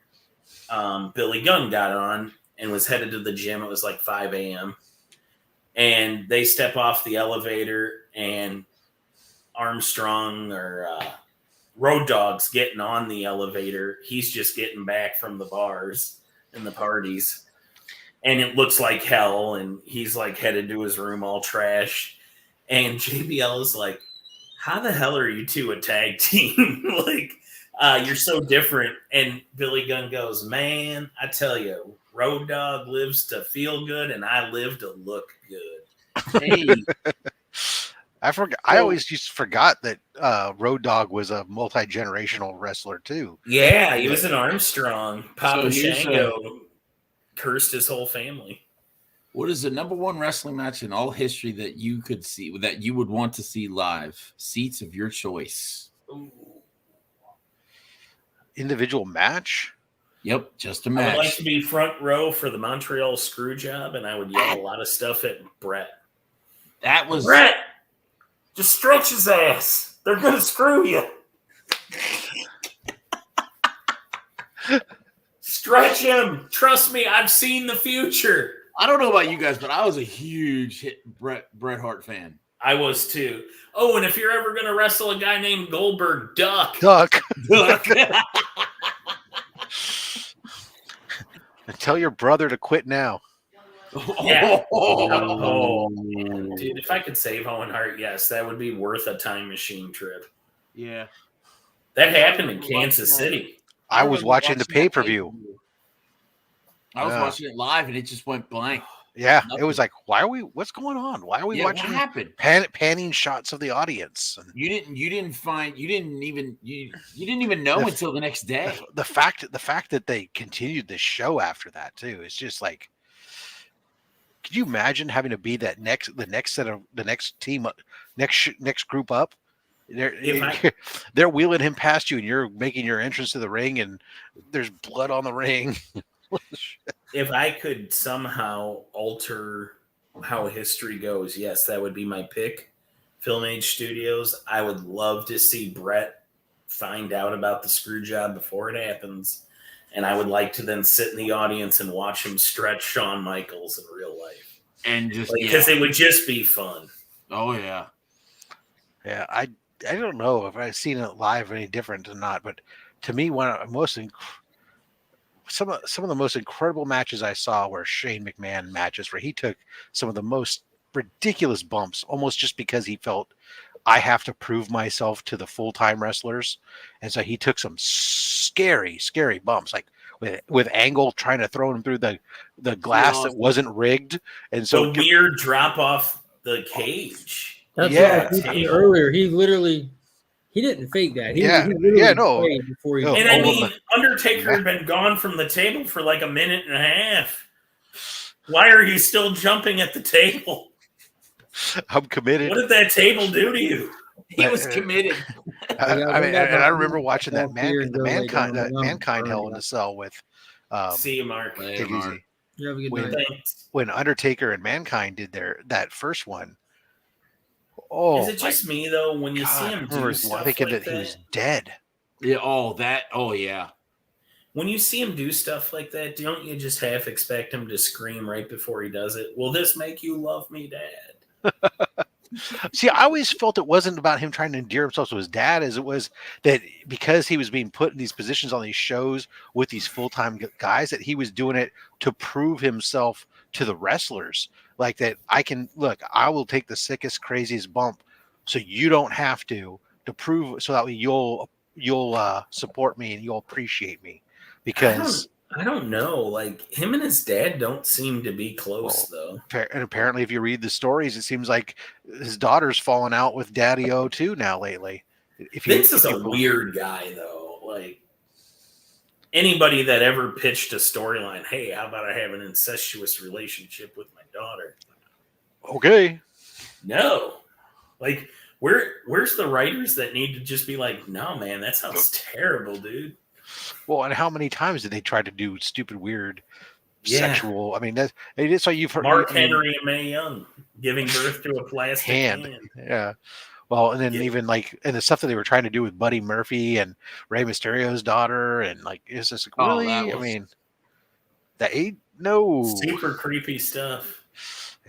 Billy Gunn got on and was headed to the gym. It was like 5 a.m. And they step off the elevator, and Armstrong or Road Dogg's getting on the elevator. He's just getting back from the bars and the parties. And it looks like hell, and he's like headed to his room all trash. And JBL is like, how the hell are you two a tag team? Like, you're so different. And Billy Gunn goes, man, I tell you, Road Dogg lives to feel good, and I live to look good. Hey. I forgot. I always just forgot that Road Dogg was a multi-generational wrestler too. Yeah, he was an Armstrong. Papa So he's, Shango cursed his whole family. What is the number one wrestling match in all history that you could see, that you would want to see live? Seats of your choice. Ooh. Individual match? Yep, just a I match. would like to be front row for the Montreal screw job, and I would yell a lot of stuff at Brett. That was Brett, just stretch his ass. They're going to screw you. Stretch him. Trust me, I've seen the future. I don't know about you guys, but I was a huge Bret Hart fan. I was too. Oh, and if you're ever going to wrestle a guy named Goldberg, duck. Duck. Tell your brother to quit now. Yeah. Oh. Dude, if I could save Owen Hart, yes, that would be worth a time machine trip. Yeah. That happened in Kansas City. I was watching the pay-per-view. I was watching it live, and it just went blank. Yeah, Nothing. it was like, what's going on? Why are we watching what happened? Panning shots of the audience? And You didn't even know until the next day. the fact that they continued the show after that too, it's just like, could you imagine having to be the next team, next group up, they're wheeling him past you, and you're making your entrance to the ring, and there's blood on the ring. If I could somehow alter how history goes, yes, that would be my pick. Film Age Studios. I would love to see Brett find out about the screw job before it happens, and I would like to then sit in the audience and watch him stretch Shawn Michaels in real life, And just because it would just be fun. Oh yeah. Yeah, I don't know if I've seen it live any different or not, but to me, one of the most some of the most incredible matches I saw were Shane McMahon matches, where he took some of the most ridiculous bumps, almost just because he felt I have to prove myself to the full-time wrestlers, and so he took some scary bumps, like with Angle trying to throw him through the glass that wasn't rigged, and so the weird drop off the cage. That's Yeah. what I was thinking earlier. He didn't fake that. He Yeah. literally Yeah, no. played before he. No. And I Oh, mean, Undertaker had been gone from the table for like a minute and a half. Why are you still jumping at the table? I'm committed. What did that table do to you? He was committed. I mean, and I remember watching that Here, go like mankind on the mankind Hell in yeah. a Cell with See you, Mark. Later, take it Mark. easy. You have a good When- night. Thanks. When Undertaker and Mankind did that first one. Oh, Is it just me though when you see God, him I do remember stuff thinking like that that? he was dead. Yeah. Oh yeah. When you see him do stuff like that, don't you just half expect him to scream right before he does it? Will this make you love me, Dad? See, I always felt it wasn't about him trying to endear himself to his dad, as it was that because he was being put in these positions on these shows with these full-time guys, that he was doing it to prove himself to the wrestlers. Like that, I will take the sickest, craziest bump, so you don't have to prove, so that way you'll support me and you'll appreciate me, because. I don't know. Like him and his dad don't seem to be close though. And apparently, if you read the stories, it seems like his daughter's fallen out with Daddy O too now lately. Vince is a weird guy though. Like anybody that ever pitched a storyline, hey, how about I have an incestuous relationship with my daughter? Okay. No. Like where's the writers that need to just be like, no, man, that sounds terrible, dude. Well, and how many times did they try to do stupid, weird, sexual? I mean, that's why you've heard Mark Henry and Mae Young giving birth to a plastic hand. Yeah. Well, and then even like, and the stuff that they were trying to do with Buddy Murphy and Rey Mysterio's daughter, and like, it's just like, really? I mean, that ain't no super creepy stuff.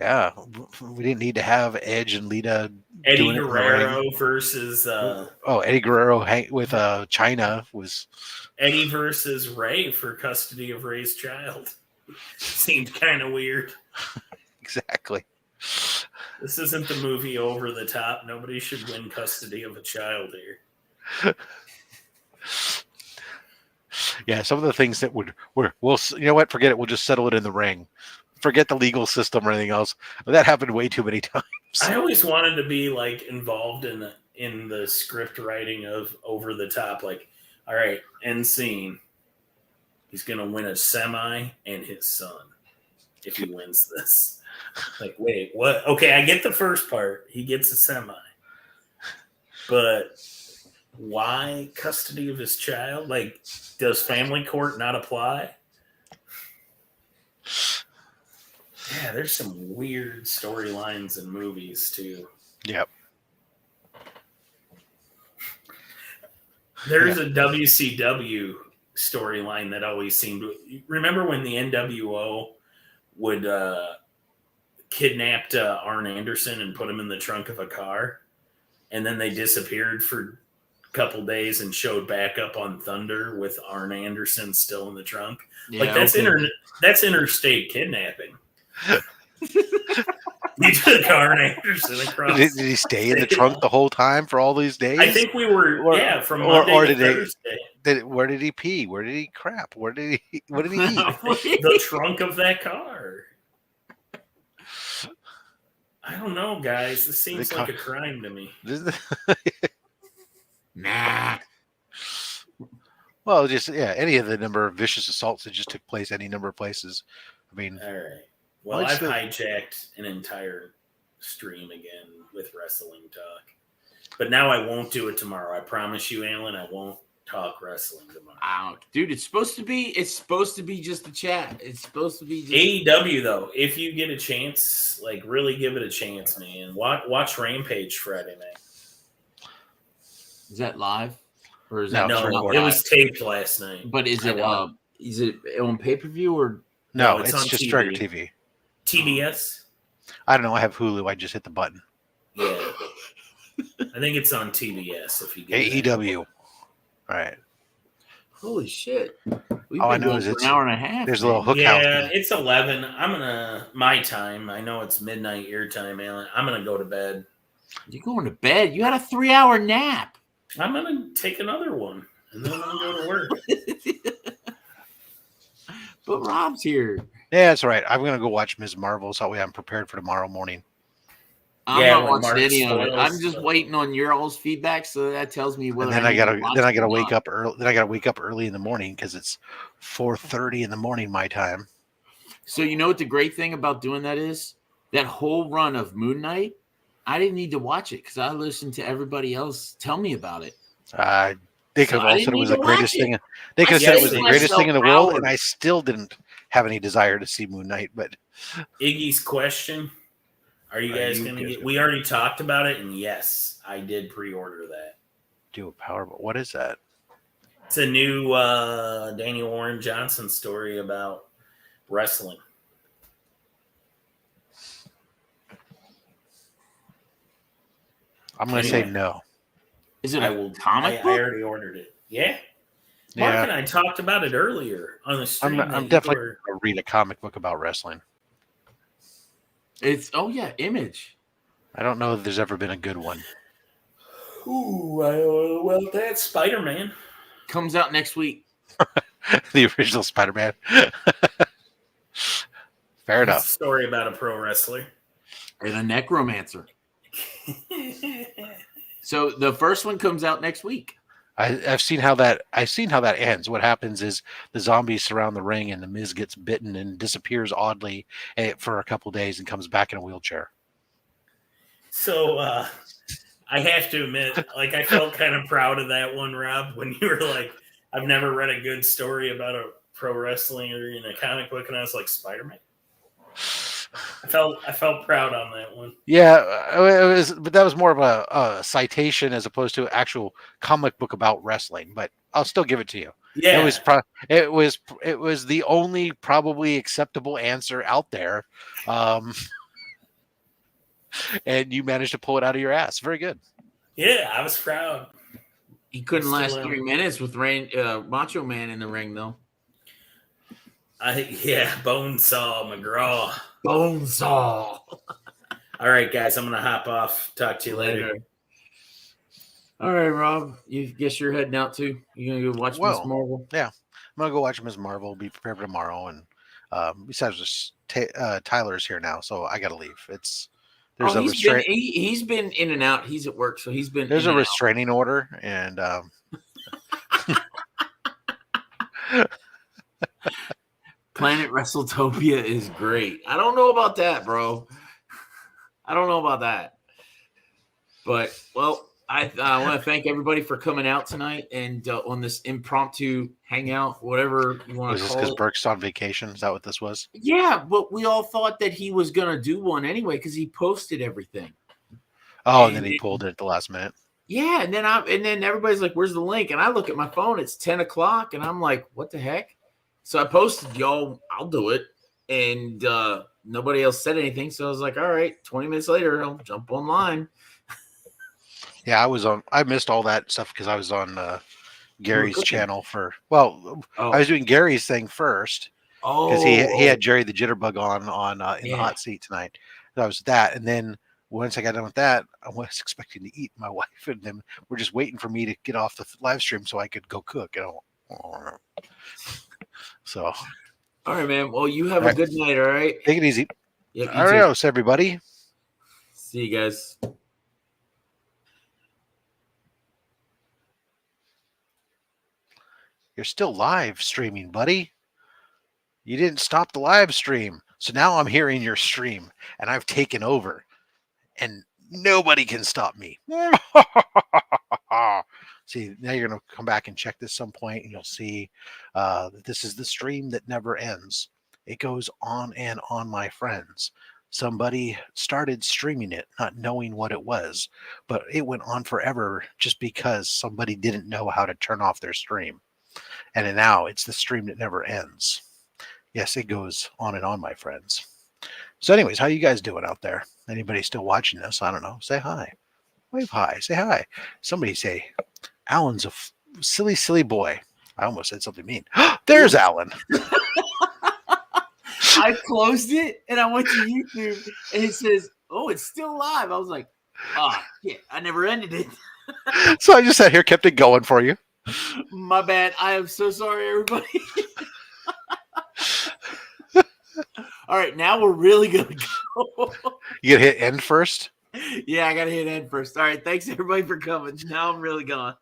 Yeah, we didn't need to have Edge and Lita. Eddie Guerrero versus Eddie Guerrero with China was Eddie versus Ray for custody of Ray's child. Seemed kind of weird. Exactly. This isn't the movie Over the Top. Nobody should win custody of a child here. Yeah, some of the things that we'll you know what? Forget it. We'll just settle it in the ring. Forget the legal system or anything else. That happened way too many times. I always wanted to be like involved in the script writing of Over the Top. Like, all right, end scene. He's gonna win a semi and his son if he wins this. Like, wait, what? Okay, I get the first part. He gets a semi, but why custody of his child? Like, does family court not apply? Yeah, there's some weird storylines in movies too. Yep. There's a WCW storyline that always seemed. Remember when the NWO would kidnapped Arn Anderson and put him in the trunk of a car, and then they disappeared for a couple days and showed back up on Thunder with Arn Anderson still in the trunk? Yeah, like that's interstate kidnapping. He took Arn Anderson across. Did he stay in the trunk the whole time for all these days? I think we were, from Monday to Thursday. Where did he pee? Where did he crap? What did he eat? The trunk of that car. I don't know, guys. This seems like a crime to me. Nah. Well, just any of the number of vicious assaults that just took place any number of places. I mean, all right. Well, I've hijacked an entire stream again with wrestling talk. But now I won't do it tomorrow. I promise you, Alan, I won't talk wrestling tomorrow. Dude, it's supposed to be just a chat. It's supposed to be just AEW though, if you get a chance, like really give it a chance, man. Watch Rampage Friday night. Is that live? Or is No, that No, recorded. it was taped last night. But is it on pay-per-view or No, it's it's on just TV. direct TV. TBS? I don't know. I have Hulu. I just hit the button. Yeah. I think it's on TBS if you get it. AEW. All right. holy shit. We've All I been know going is for it's- an hour and a half. There's a little hook Yeah, house. it's 11. My time. I know it's midnight your time, Alan. I'm gonna go to bed. You're going to bed. You had a 3-hour nap. I'm gonna take another one, and then I'm gonna go to work. But Rob's here. Yeah, that's all right. I'm gonna go watch Ms. Marvel, so that way I'm prepared for tomorrow morning. I'm Yeah, not when watching Mark any of it. spoils I'm just stuff. waiting on your all's feedback, so that tells me whether And then I need gotta to watch then I it gotta or wake not. up early. Then I gotta wake up early in the morning because it's 4:30 in the morning my time. So you know what the great thing about doing that is? That whole run of Moon Knight, I didn't need to watch it because I listened to everybody else tell me about it. They could So have I all didn't said it was need the to greatest watch it. thing. They could have I said it saved was the greatest thing in the myself world, and hours. I still didn't have any desire to see Moon Knight. But Iggy's question: Are you guys gonna get? We already talked about it, and yes, I did pre-order that. do a Powerball. What is that? It's a new Daniel Warren Johnson story about wrestling. I'm gonna say Anyway. no. Is it I a will. comic I book? already ordered it. Yeah. Mark Yeah, and I talked about it earlier on the stream. I'm that you definitely were- gonna read a comic book about wrestling. It's Image. I don't know if there's ever been a good one. Ooh, well, that's Spider-Man. Comes out next week. The original Spider-Man. Fair It's enough. a story about a pro wrestler. And a necromancer. So the first one comes out next week. I've seen how that ends. What happens is the zombies surround the ring, and the Miz gets bitten and disappears oddly for a couple days and comes back in a wheelchair. So I have to admit, like, I felt kind of proud of that one, Rob, when you were like, I've never read a good story about a pro wrestling or in a comic book, and I was like, Spider-Man. I felt proud on that one. Yeah, but that was more of a citation as opposed to an actual comic book about wrestling. But I'll still give it to you. Yeah, It was the only probably acceptable answer out there, and you managed to pull it out of your ass. Very good. yeah, I was proud. He couldn't Still last am. 3 minutes with Macho Man in the ring, though. Bonesaw McGraw. Bonesaw. All right, guys, I'm gonna hop off. Talk to you later. All right, Rob. You guess you're heading out too? You gonna go watch Well, Miss Marvel? I'm gonna go watch Ms. Marvel. Be prepared for tomorrow, and besides, just Tyler's here now, so I gotta leave. There's a restraint. He's been in and out. He's at work, so he's been. There's in a and out. restraining order, and Planet WrestleTopia is great. I don't know about that, bro. I don't know about that. But, well, I want to thank everybody for coming out tonight and on this impromptu hangout, whatever you want was to this call because it. Burke's on vacation? Is that what this was? Yeah, but we all thought that he was going to do one anyway because he posted everything. Oh, and then he pulled it at the last minute. Yeah, and then everybody's like, "Where's the link?" And I look at my phone; it's 10 o'clock, and I'm like, "What the heck?" So I posted, "Y'all, I'll do it," and nobody else said anything. So I was like, "All right." 20 minutes later, I'll jump online. Yeah, I missed all that stuff because I was on Gary's cooking. channel I was doing Gary's thing first because he had Jerry the Jitterbug on in the hot seat tonight. So I was that, and then once I got done with that, I was expecting to eat. My wife and them were just waiting for me to get off the live stream so I could go cook. So, all right, man. Well, you have All a right. good night. All right. take it easy. Yep, you too. Adios, everybody. See you guys. You're still live streaming, buddy. You didn't stop the live stream. So now I'm here in your stream and I've taken over. And Nobody can stop me. See, now you're going to come back and check this some point, and you'll see that this is the stream that never ends. It goes on and on, my friends. Somebody started streaming it, not knowing what it was, but it went on forever just because somebody didn't know how to turn off their stream. And then now it's the stream that never ends. Yes, it goes on and on, my friends. So anyways, how you guys doing out there? Anybody still watching this? I don't know. Say hi. Wave hi. Say hi. Somebody say, Alan's a silly, silly boy. I almost said something mean. There's Alan. I closed it and I went to YouTube and it says, "Oh, it's still live." I was like, "Oh, yeah, I never ended it." So I just sat here, kept it going for you. My bad. I am so sorry, everybody. All right, now we're really gonna go. You gonna hit end first? Yeah, I gotta hit end first. All right, thanks everybody for coming. Now I'm really gone.